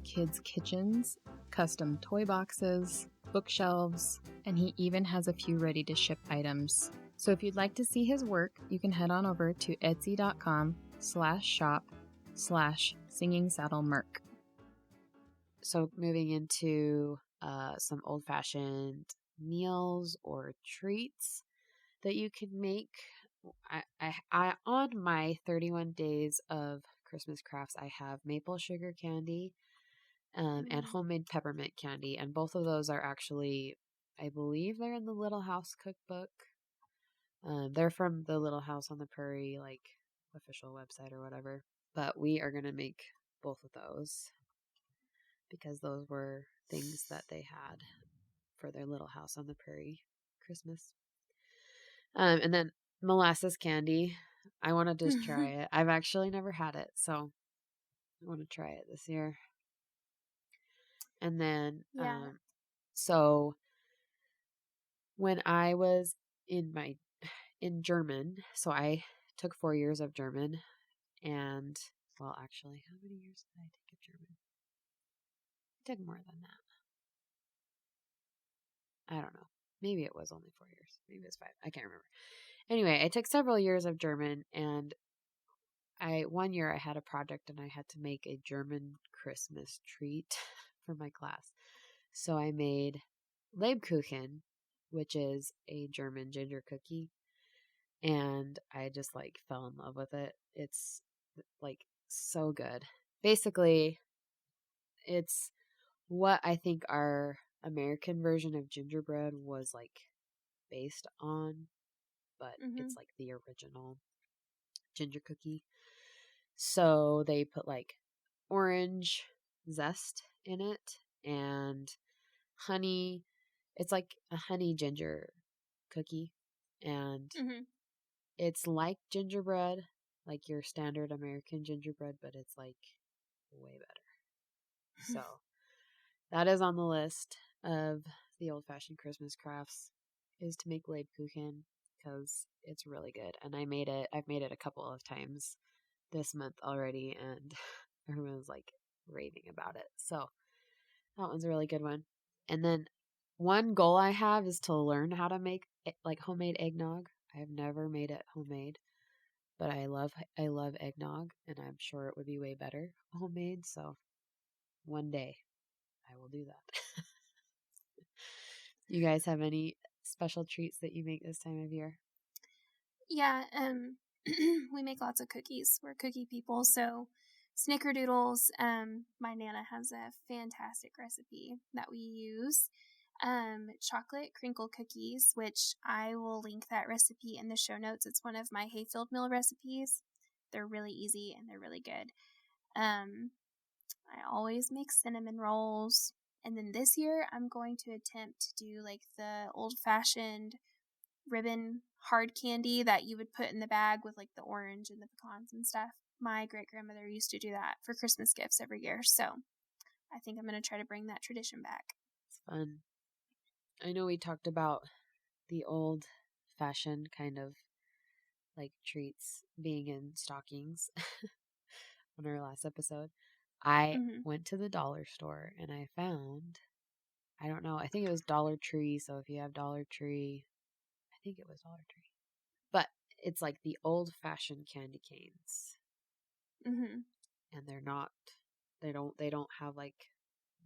kids' kitchens, custom toy boxes, bookshelves, and he even has a few ready to ship items. So if you'd like to see his work, you can head on over to etsy.com/shop/singingsaddlemerc. So moving into some old-fashioned meals or treats that you can make. I on my 31 days of Christmas crafts, I have maple sugar candy and homemade peppermint candy, and both of those are actually, I believe they're in the Little House cookbook. They're from the Little House on the Prairie, like official website or whatever. But we are gonna make both of those because those were things that they had for their Little House on the Prairie Christmas. And then molasses candy. I want to just try it. I've actually never had it, so I want to try it this year. And then, so when I was in German, so I took 4 years of German, and well, actually, how many years did I take of German? I took more than that. I don't know. Maybe it was only 4 years. Maybe it was 5. I can't remember. Anyway, I took several years of German, and one year I had a project and I had to make a German Christmas treat for my class. So I made Lebkuchen, which is a German ginger cookie, and I just like fell in love with it. It's like so good. Basically, it's what I think our American version of gingerbread was like based on, but it's like the original ginger cookie. So they put like orange zest in it and honey. It's like a honey ginger cookie, and it's like gingerbread, like your standard American gingerbread, but it's like way better. So that is on the list of the old-fashioned Christmas crafts, is to make Lebkuchen, because it's really good. And I've made it a couple of times this month already, and everyone's like raving about it. So that one's a really good one. And then one goal I have is to learn how to make like homemade eggnog. I have never made it homemade, but I love eggnog, and I'm sure it would be way better homemade. So one day I will do that. You guys have any special treats that you make this time of year? Yeah, we make lots of cookies. We're cookie people, so snickerdoodles. My Nana has a fantastic recipe that we use. Chocolate crinkle cookies, which I will link that recipe in the show notes. It's one of my Hayfield Mill recipes. They're really easy and they're really good. I always make cinnamon rolls. And then this year, I'm going to attempt to do like the old-fashioned ribbon hard candy that you would put in the bag with like the orange and the pecans and stuff. My great-grandmother used to do that for Christmas gifts every year. So I think I'm going to try to bring that tradition back. It's fun. I know we talked about the old-fashioned kind of like treats being in stockings on our last episode. I went to the dollar store and I found, I don't know, I think it was Dollar Tree. So if you have Dollar Tree, I think it was Dollar Tree. But it's like the old-fashioned candy canes. And they're not, they don't have like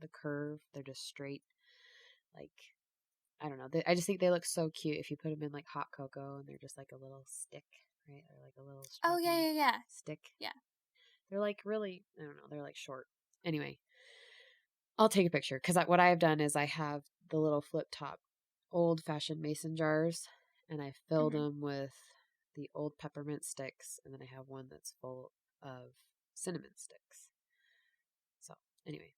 the curve. They're just straight, like, I don't know. I just think they look so cute if you put them in like hot cocoa, and they're just like a little stick, right? Or like a little yeah stick. Yeah. They're like really, I don't know, they're like short. Anyway, I'll take a picture because what I have done is I have the little flip top old-fashioned mason jars, and I filled Mhm. them with the old peppermint sticks, and then I have one that's full of cinnamon sticks. So, anyway,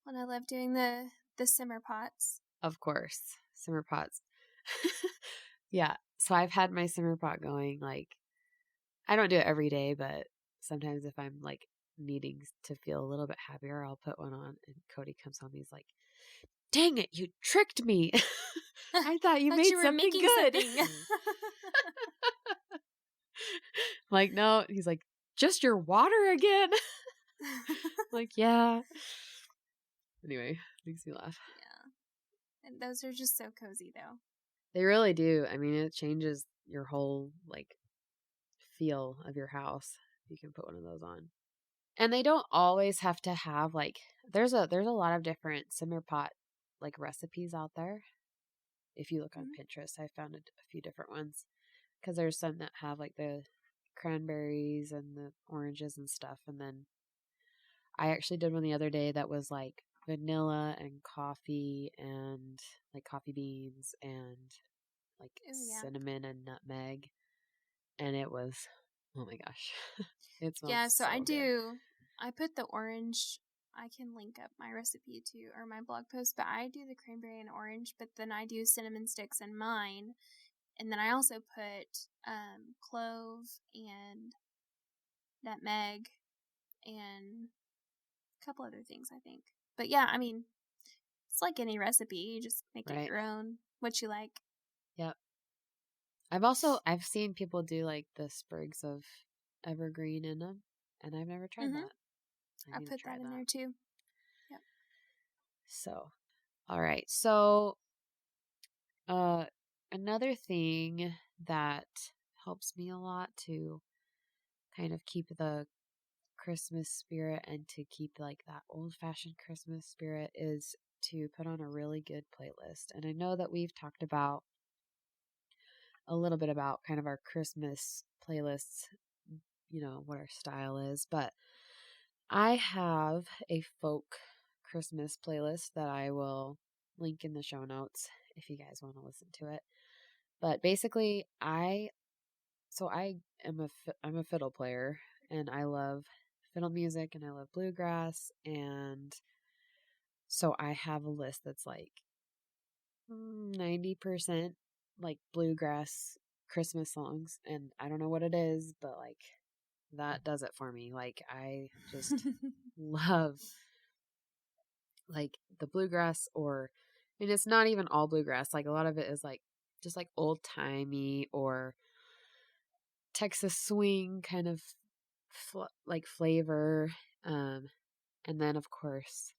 And I love doing the simmer pots. of course, simmer pots. Yeah, so I've had my simmer pot going, like, I don't do it every day, but sometimes if I'm, like, needing to feel a little bit happier, I'll put one on, and Cody comes home, he's like, "Dang it, you tricked me. I thought you Thought made you were something making good." something. Like, no, he's like, "Just your water again?" Like, yeah. Anyway, makes me laugh. Yeah. And those are just so cozy, though. They really do. I mean, it changes your whole, like, feel of your house. You can put one of those on. And they don't always have to have, like, there's a lot of different simmer pot, like, recipes out there. If you look on Mhm. Pinterest, I found a few different ones. Because there's some that have, like, the cranberries and the oranges and stuff. And then I actually did one the other day that was, like, vanilla and coffee and, like, coffee beans and, like, Oh, yeah. cinnamon and nutmeg. And it was, oh my gosh, it smells Yeah, so so good. I put the orange, I can link up my recipe too, or my blog post, but I do the cranberry and orange, but then I do cinnamon sticks in mine. And then I also put clove and nutmeg and a couple other things, I think. But yeah, I mean, it's like any recipe. You just make it Right. your own, what you like. Yep. I've seen people do, like, the sprigs of evergreen in them, and I've never tried Mm-hmm. that. I I need to put try that in that. there too. Yep. So, all right. So, uh, another thing that helps me a lot to kind of keep the Christmas spirit and to keep, like, that old-fashioned Christmas spirit is to put on a really good playlist. And I know that we've talked about a little bit about kind of our Christmas playlists, what our style is, but I have a folk Christmas playlist that I will link in the show notes if you guys want to listen to it. But basically, I am I'm a fiddle player, and I love fiddle music and I love bluegrass, and so I have a list that's like 90% like bluegrass Christmas songs, and I don't know what it is, but like that does it for me. Like I just love like the bluegrass, or I mean it's not even all bluegrass. Like a lot of it is like just like old-timey or Texas swing kind of like flavor. And then of course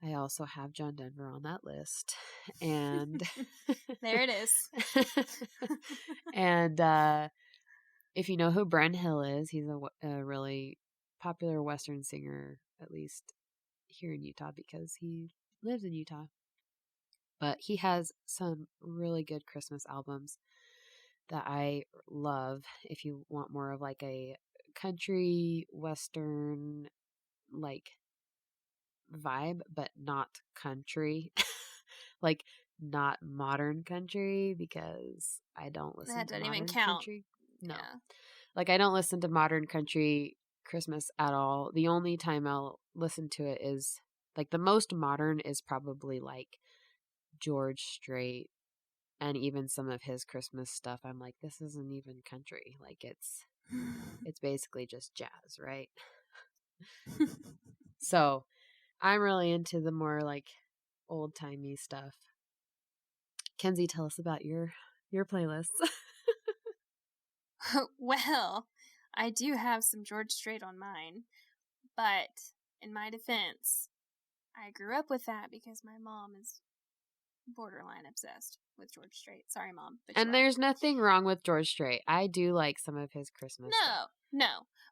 I also have John Denver on that list. And There it is. and if you know who Bren Hill is, he's a really popular Western singer, at least here in Utah because he lives in Utah. But he has some really good Christmas albums that I love. If you want more of like a country Western like vibe, but not country, like not modern country, because I don't listen That to doesn't even modern count. country. No, Yeah. like I don't listen to modern country Christmas at all. The only time I'll listen to it is like the most modern is probably like George Strait, and even some of his Christmas stuff. I'm like, this isn't even country. Like it's basically just jazz, right? So I'm really into the more like old timey stuff. Kenzie, tell us about your playlists. Well, I do have some George Strait on mine, but in my defense, I grew up with that because my mom is borderline obsessed with George Strait. Sorry, Mom, but you And are. there's nothing wrong with George Strait. I do like some of his Christmas stuff. No.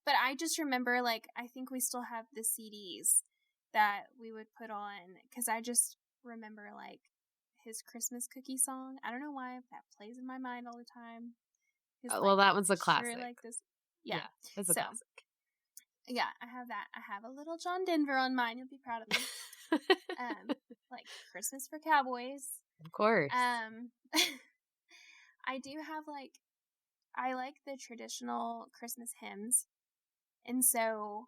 But I just remember, like, I think we still have the CDs that we would put on because I just remember, like, his Christmas cookie song. I don't know why that plays in my mind all the time. His, Well, like, that one's a sure classic. like this. Yeah, Yeah. it's a So classic. Yeah, I have that. I have a little John Denver on mine. You'll be proud of me. Like Christmas for Cowboys. Of course. I do have I like the traditional Christmas hymns, and so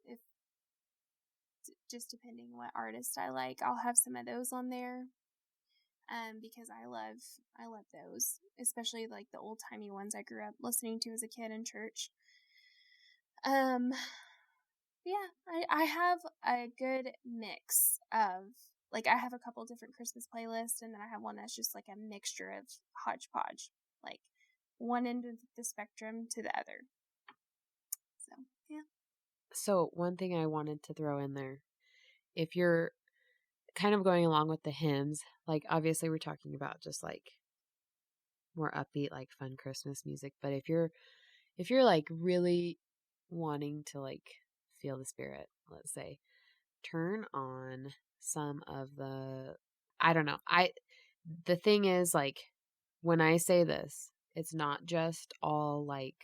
if just depending what artist I like, I'll have some of those on there. Because I love those, especially like the old timey ones I grew up listening to as a kid in church. Yeah, I have a good mix of, like, I have a couple different Christmas playlists, and then I have one that's just like a mixture of hodgepodge, like one end of the spectrum to the other. So, yeah. So one thing I wanted to throw in there, if you're kind of going along with the hymns, like obviously we're talking about just like more upbeat, like fun Christmas music, but if you're like really wanting to like feel the spirit, let's say, turn on some of the, I don't know. The thing is, like, when I say this, it's not just all like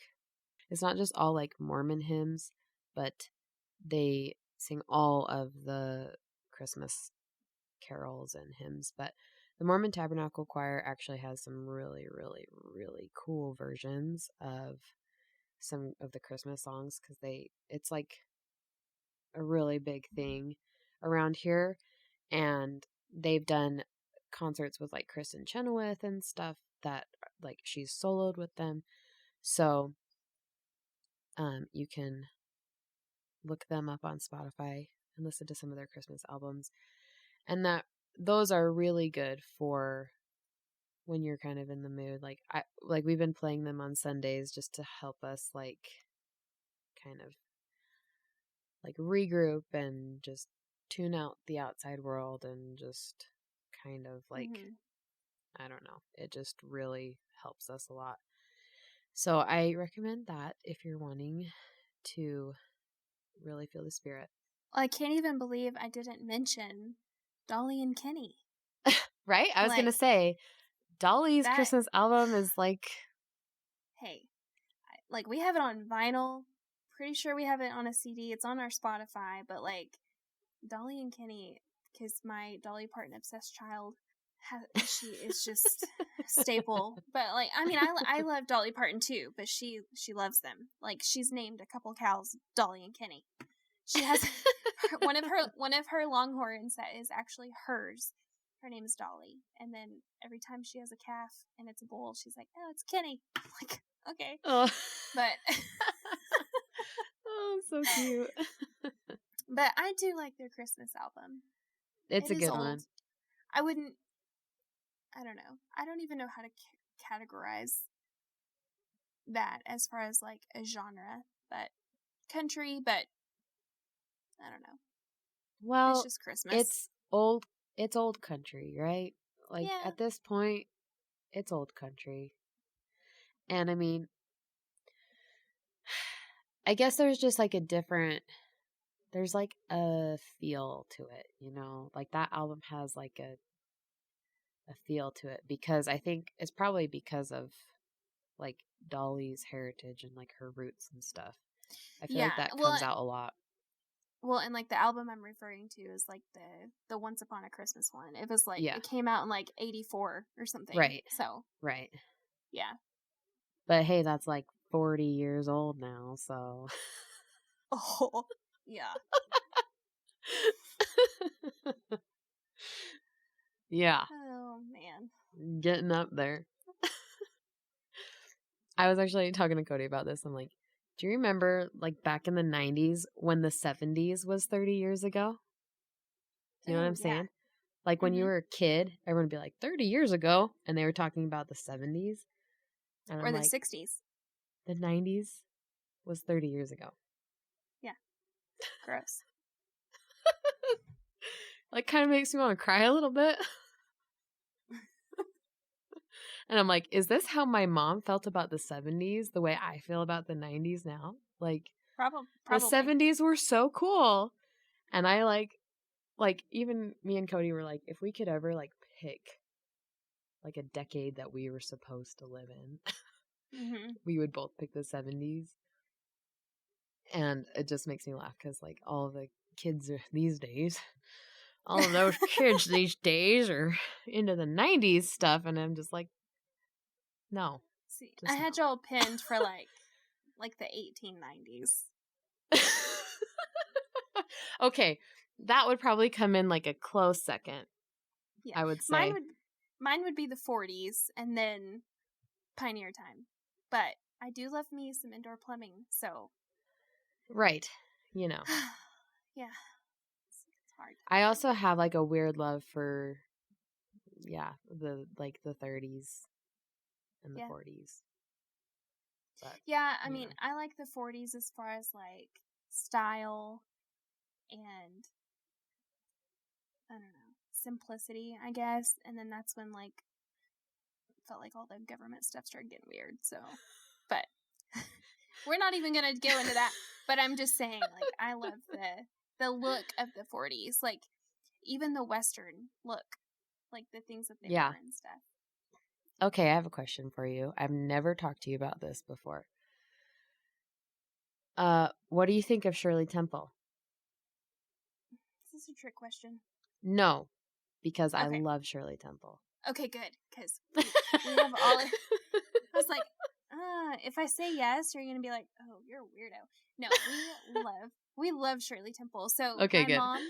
Mormon hymns, but they sing all of the Christmas carols and hymns. But the Mormon Tabernacle Choir actually has some really, really, really cool versions of some of the Christmas songs, because it's like a really big thing around here, and they've done concerts with like Kristen Chenoweth and stuff that like she's soloed with them. So you can look them up on Spotify and listen to some of their Christmas albums, and those are really good for when you're kind of in the mood. Like we've been playing them on Sundays just to help us like kind of like regroup and just tune out the outside world and just kind of like, I don't know, it just really helps us a lot. So I recommend that if you're wanting to really feel the spirit. Well, I can't even believe I didn't mention Dolly and Kenny. Right? I was going to say, Dolly's that, Christmas album is like... Hey, like we have it on vinyl. Pretty sure we have it on a CD. It's on our Spotify, but like Dolly and Kenny, because my Dolly Parton obsessed child, she is just staple. But like, I mean, I love Dolly Parton too, but she loves them. Like she's named a couple cows Dolly and Kenny. She has one of her longhorns that is actually hers. Her name is Dolly, and then every time she has a calf and it's a bull, she's like, "Oh, it's Kenny." I'm like, okay, Oh. but oh, so cute. But I do like their Christmas album. It's a good old. one. I don't know. I don't even know how to categorize that as far as like a genre, but country, but I don't know. Well, it's just Christmas. It's old country, right? Like Yeah. at this point, it's old country. And I mean, I guess there's just like there's like a feel to it, you know? Like that album has like a feel to it, because I think it's probably because of like Dolly's heritage and like her roots and stuff. I feel like that comes out a lot. Well, and like the album I'm referring to is like the Once Upon a Christmas one. It was like it came out in like 1984 or something. Right. So right. Yeah. But hey, that's like 40 years old now, so. Oh, yeah. Yeah. Oh, man. Getting up there. I was actually talking to Cody about this. I'm like, do you remember like back in the 90s when the 70s was 30 years ago? Do you know what I'm saying? Like when you were a kid, everyone would be like 30 years ago, and they were talking about the 70s. And or I'm the like, 60s. The 90s was 30 years ago. Yeah. Gross. Like kind of makes me want to cry a little bit. And I'm like, is this how my mom felt about the 70s the way I feel about the 90s now? Like, Probably. The 70s were so cool. And I like even me and Cody were like, if we could ever like pick like a decade that we were supposed to live in, we would both pick the 70s. And it just makes me laugh because, like, all the kids these days, all of those kids these days are into the 90s stuff. And I'm just like, no. See, Just I had no. y'all pinned for like the 1890s. Okay. That would probably come in like a close second, Yeah. I would say. Mine would be the 40s and then Pioneer time. But I do love me some indoor plumbing, so Right. You know. yeah. It's hard. I also have like a weird love for, the 30s and the Yeah. 40s. But, Yeah, I you mean, know. I like the 40s as far as like style and I don't know, simplicity, I guess. And then that's when like felt like all the government stuff started getting weird. So, but we're not even going to go into that. But I'm just saying, like, I love the look of the 40s, like even the Western look, like the things that they Yeah. wore and stuff. Okay, I have a question for you. I've never talked to you about this before. What do you think of Shirley Temple? Is this a trick question? No, because I Okay. love Shirley Temple. Okay, good. Because we have all. I was like, if I say yes, you're gonna be like, oh, you're a weirdo. No, we love Shirley Temple. So Okay, my good. mom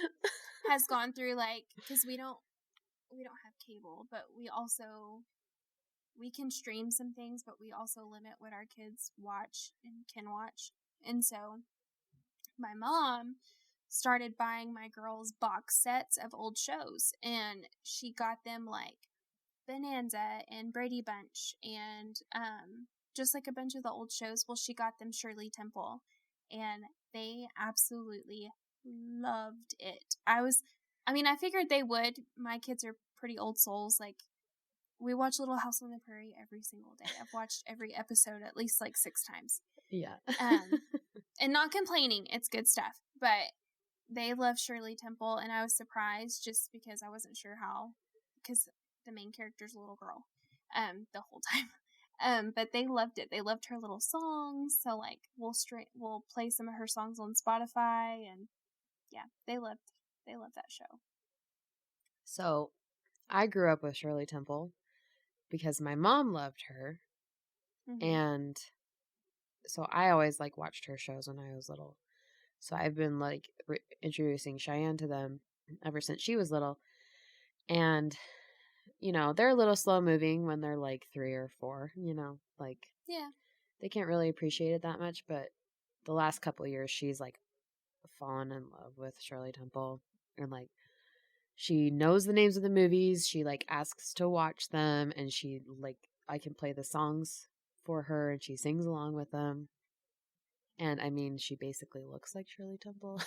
has gone through like because we don't have cable, but we can stream some things, but we also limit what our kids watch and can watch. And so my mom started buying my girls box sets of old shows, and she got them like Bonanza and Brady Bunch and just like a bunch of the old shows. Well, she got them Shirley Temple, and they absolutely loved it. I figured they would. My kids are pretty old souls. Like, we watch Little House on the Prairie every single day. I've watched every episode at least like 6 times. Yeah. And not complaining. It's good stuff. But they love Shirley Temple, and I was surprised just because I wasn't sure how, because the main character's a little girl, the whole time. But they loved it. They loved her little songs. So like we'll play some of her songs on Spotify, and yeah, they loved that show. So, I grew up with Shirley Temple because my mom loved her, Mm-hmm. and so I always like watched her shows when I was little. So I've been like introducing Cheyenne to them ever since she was little. And, they're a little slow moving when they're like 3 or 4, like Yeah. they can't really appreciate it that much. But the last couple of years, she's like fallen in love with Shirley Temple, and like she knows the names of the movies. She like asks to watch them, and she like I can play the songs for her, and she sings along with them. And I mean, she basically looks like Shirley Temple.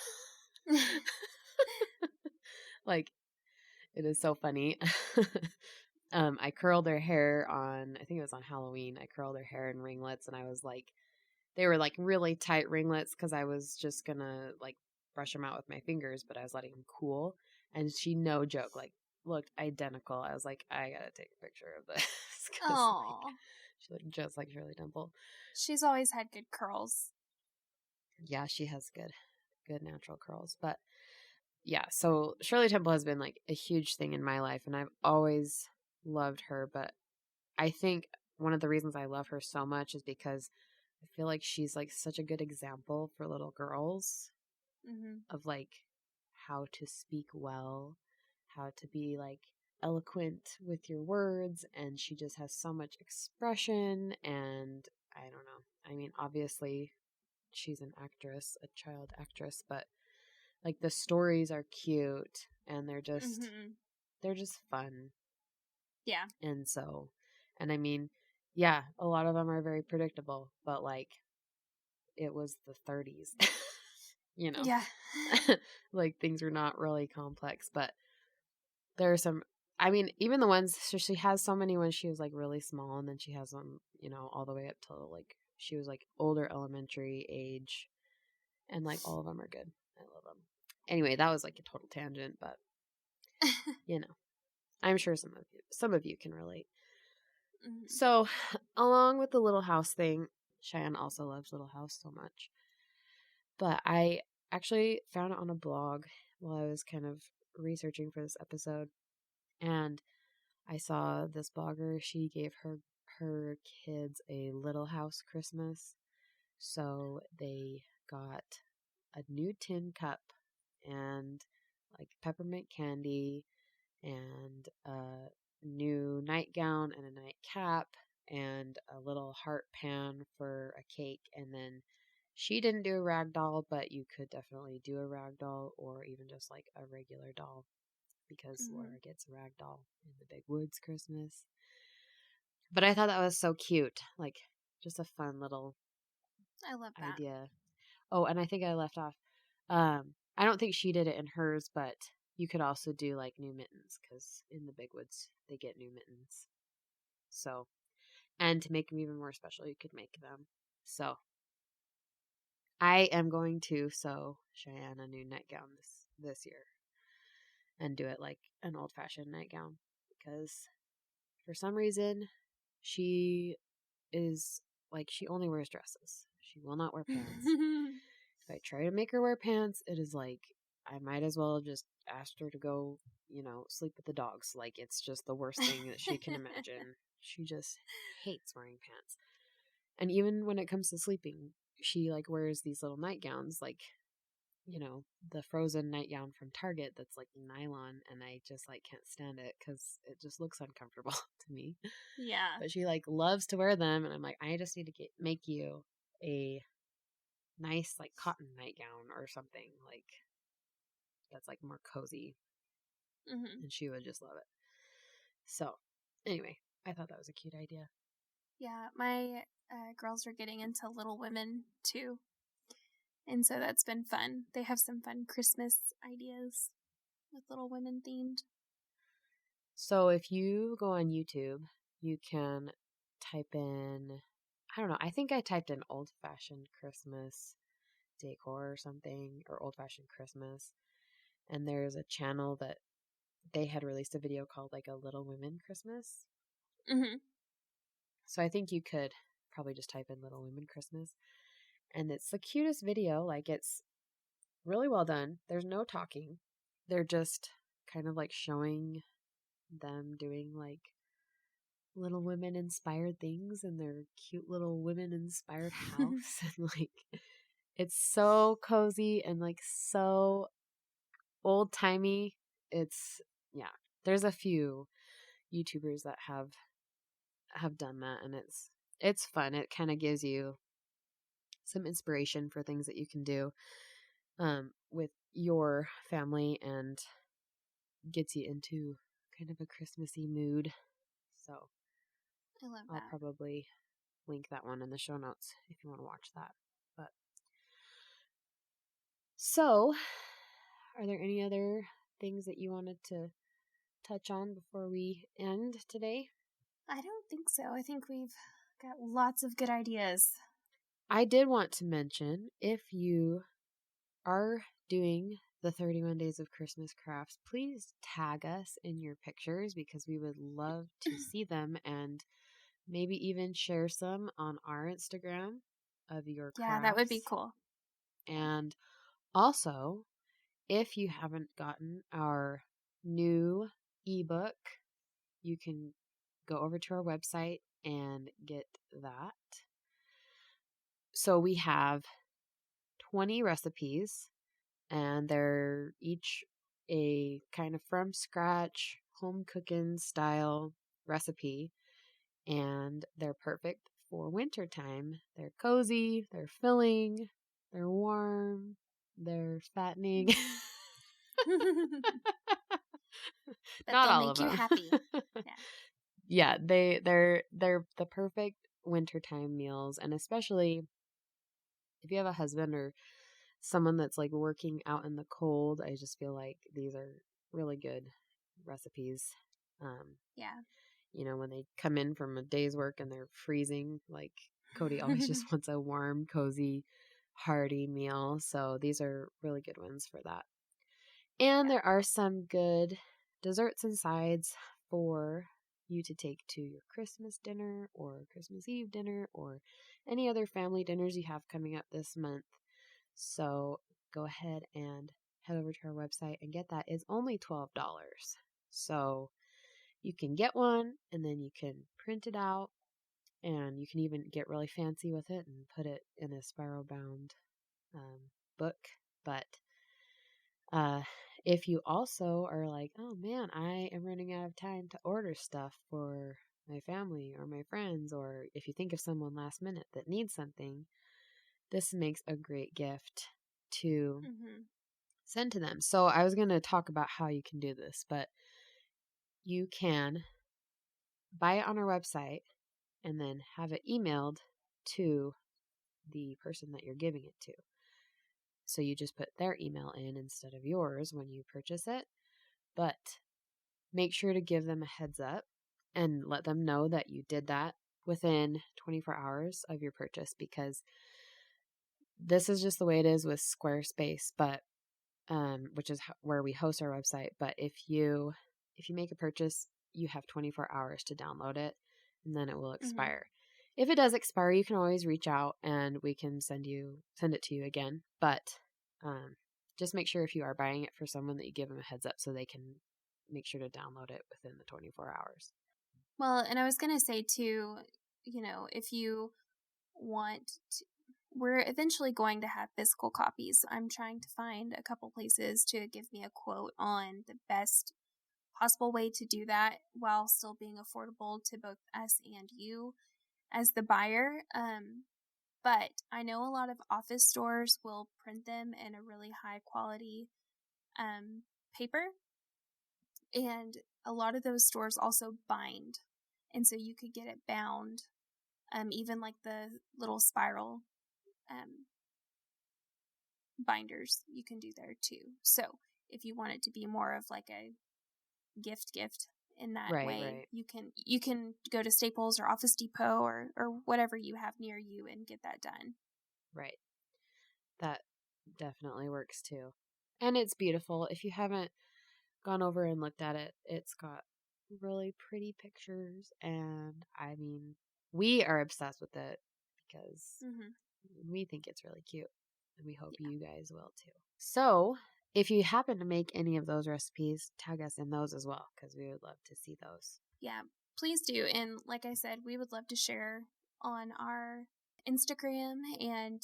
Like, it is so funny. I curled her hair I think it was on Halloween. I curled her hair in ringlets, and I was like, they were like really tight ringlets because I was just gonna like brush them out with my fingers, but I was letting them cool. And she, no joke, like looked identical. I was like, I gotta take a picture of this because Aww. she looked just like Shirley Temple. She's always had good curls. Yeah, she has good natural curls. But yeah, so Shirley Temple has been like a huge thing in my life, and I've always loved her. But I think one of the reasons I love her so much is because I feel like she's like such a good example for little girls of like how to speak well, how to be like eloquent with your words, and she just has so much expression. And I don't know. I mean, obviously she's an actress, a child actress, but like the stories are cute, and they're just fun. Yeah. And I mean, yeah, a lot of them are very predictable, but like it was the 30s. Yeah. Like things were not really complex, but there are some, I mean, even the ones, so she has so many when she was like really small, and then she has them, all the way up till like she was like older elementary age, and like all of them are good. I love them. Anyway, that was like a total tangent, but I'm sure some of you can relate. So, along with the Little House thing, Cheyenne also loves Little House so much. But I actually found it on a blog while I was kind of researching for this episode. And I saw this blogger, she gave her kids a little house Christmas. So they got a new tin cup and like peppermint candy and a new nightgown and a nightcap and a little heart pan for a cake. And then she didn't do a rag doll, but you could definitely do a rag doll or even just like a regular doll because Mm-hmm. Laura gets a rag doll in the Big Woods Christmas. But I thought that was so cute. Like, just a fun little I love that. idea. Oh, and I think I left off. I don't think she did it in hers, but you could also do like new mittens because in the Big Woods they get new mittens. So, and to make them even more special, you could make them. So, I am going to sew Cheyenne a new nightgown this year and do it like an old fashioned nightgown because for some reason she is like she only wears dresses. She will not wear pants. If I try to make her wear pants, it is like I might as well have just asked her to go, sleep with the dogs. Like it's just the worst thing that she can imagine. She just hates wearing pants. And even when it comes to sleeping, she like wears these little nightgowns, like, the frozen nightgown from Target that's like nylon, and I just like can't stand it because it just looks uncomfortable to me. Yeah. But she like loves to wear them, and I'm like, I just need to make you a nice like cotton nightgown or something like that's like more cozy, Mm-hmm. and she would just love it. So, anyway, I thought that was a cute idea. Yeah, my girls are getting into Little Women too. And so that's been fun. They have some fun Christmas ideas with Little Women themed. So, if you go on YouTube, you can type in, I don't know, I think I typed in old fashioned Christmas decor or something, or old fashioned Christmas. And there's a channel that they had released a video called like a Little Women Christmas. Mm-hmm. So I think you could probably just type in Little Women Christmas. And it's the cutest video. Like it's really well done. There's no talking. They're just kind of like showing them doing like Little Women inspired things in their cute Little Women inspired house. And like it's so cozy and like so old timey. It's yeah. There's a few YouTubers that have done that, and it's fun. It kind of gives you some inspiration for things that you can do with your family and gets you into kind of a Christmassy mood. So I love I'll that. probably link that one in the show notes if you want to watch that. But so, are there any other things that you wanted to touch on before we end today? I don't think so. I think we've got lots of good ideas. I did want to mention if you are doing the 31 Days of Christmas crafts, please tag us in your pictures because we would love to see them and maybe even share some on our Instagram of your Yeah, that would be crafts. cool. And also, if you haven't gotten our new ebook, you can go over to our website and get that. So we have 20 recipes, and they're each a kind of from scratch home cooking style recipe, and they're perfect for wintertime. They're cozy, they're filling, they're warm, they're fattening. But Not they'll all of make you them. happy. Yeah. Yeah, they're the perfect wintertime meals, and especially if you have a husband or someone that's like working out in the cold, I just feel like these are really good recipes. Yeah. When they come in from a day's work and they're freezing, like Cody always just wants a warm, cozy, hearty meal. So these are really good ones for that. And Yeah. there are some good desserts and sides for you to take to your Christmas dinner or Christmas Eve dinner or any other family dinners you have coming up this month. So go ahead and head over to our website and get that. It's only $12. So you can get one and then you can print it out, and you can even get really fancy with it and put it in a spiral bound book. But if you also are like, oh man, I am running out of time to order stuff for my family or my friends, or if you think of someone last minute that needs something, this makes a great gift to send to them. So I was going to talk about how you can do this, but you can buy it on our website and then have it emailed to the person that you're giving it to. So you just put their email in instead of yours when you purchase it. But make sure to give them a heads up and let them know that you did that within 24 hours of your purchase, because this is just the way it is with Squarespace, but which is where we host our website. But if you make a purchase, you have 24 hours to download it, and then it will expire. If it does expire, you can always reach out and we can send it to you again. But just make sure if you are buying it for someone that you give them a heads up so they can make sure to download it within the 24 hours. Well, and I was going to say too, if you want to, we're eventually going to have physical copies. I'm trying to find a couple places to give me a quote on the best possible way to do that while still being affordable to both us and you as the buyer. But I know a lot of office stores will print them in a really high quality paper, and a lot of those stores also bind, and so you could get it bound, even like the little spiral binders you can do there too. So if you want it to be more of like a gift in that way, right. you can go to Staples or Office Depot or whatever you have near you and get that done. Right. That definitely works too. And it's beautiful. If you haven't gone over and looked at it, it's got really pretty pictures, and I mean, we are obsessed with it because we think it's really cute, and we hope you guys will too. So if you happen to make any of those recipes, tag us in those as well, because we would love to see those. Yeah, please do. And like I said, we would love to share on our Instagram, and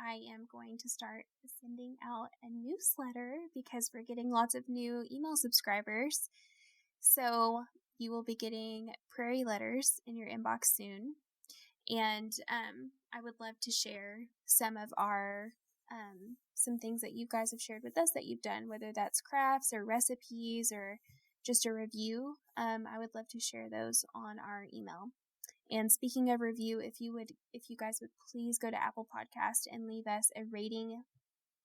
I am going to start sending out a newsletter because we're getting lots of new email subscribers. So you will be getting prairie letters in your inbox soon. And I would love to share some of our some things that you guys have shared with us that you've done, whether that's crafts or recipes or just a review. I would love to share those on our email. And speaking of review, if you guys would please go to Apple Podcast and leave us a rating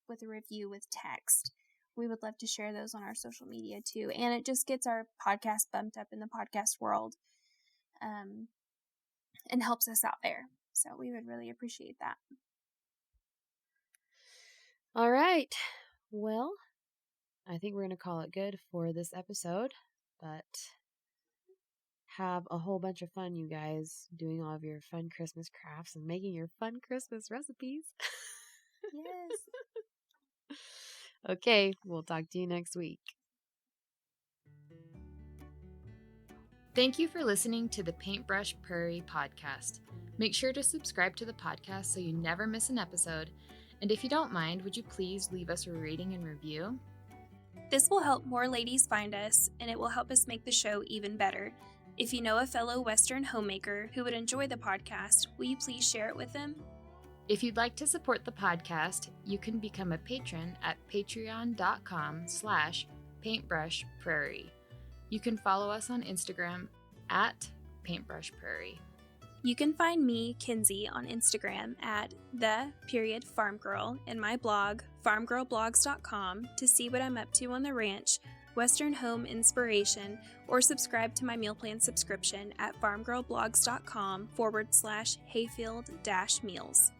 with a review with text. We would love to share those on our social media too. And it just gets our podcast bumped up in the podcast world, and helps us out there. So we would really appreciate that. All right. Well, I think we're going to call it good for this episode, but have a whole bunch of fun, you guys, doing all of your fun Christmas crafts and making your fun Christmas recipes. Yes. Okay, we'll talk to you next week. Thank you for listening to the Paintbrush Prairie podcast. Make sure to subscribe to the podcast so you never miss an episode. And if you don't mind, would you please leave us a rating and review? This will help more ladies find us, and it will help us make the show even better. If you know a fellow Western homemaker who would enjoy the podcast, will you please share it with them? If you'd like to support the podcast, you can become a patron at patreon.com/paintbrushprairie. You can follow us on Instagram at paintbrushprairie. You can find me, Kinsey, on Instagram at @farmgirl and my blog, farmgirlblogs.com, to see what I'm up to on the ranch, Western home inspiration, or subscribe to my meal plan subscription at farmgirlblogs.com/hayfield-meals.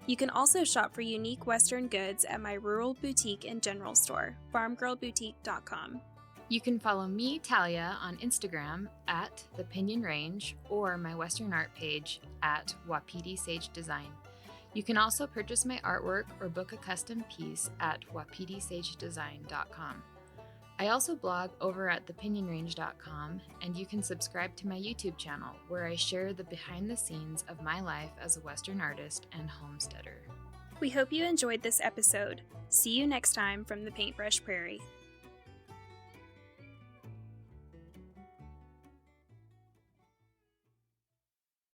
You can also shop for unique Western goods at my rural boutique and general store, farmgirlboutique.com. You can follow me, Talia, on Instagram at The Pinion Range or my Western art page at Wapiti Sage Design. You can also purchase my artwork or book a custom piece at wapitisagedesign.com. I also blog over at thepinionrange.com, and you can subscribe to my YouTube channel where I share the behind the scenes of my life as a Western artist and homesteader. We hope you enjoyed this episode. See you next time from the Paintbrush Prairie.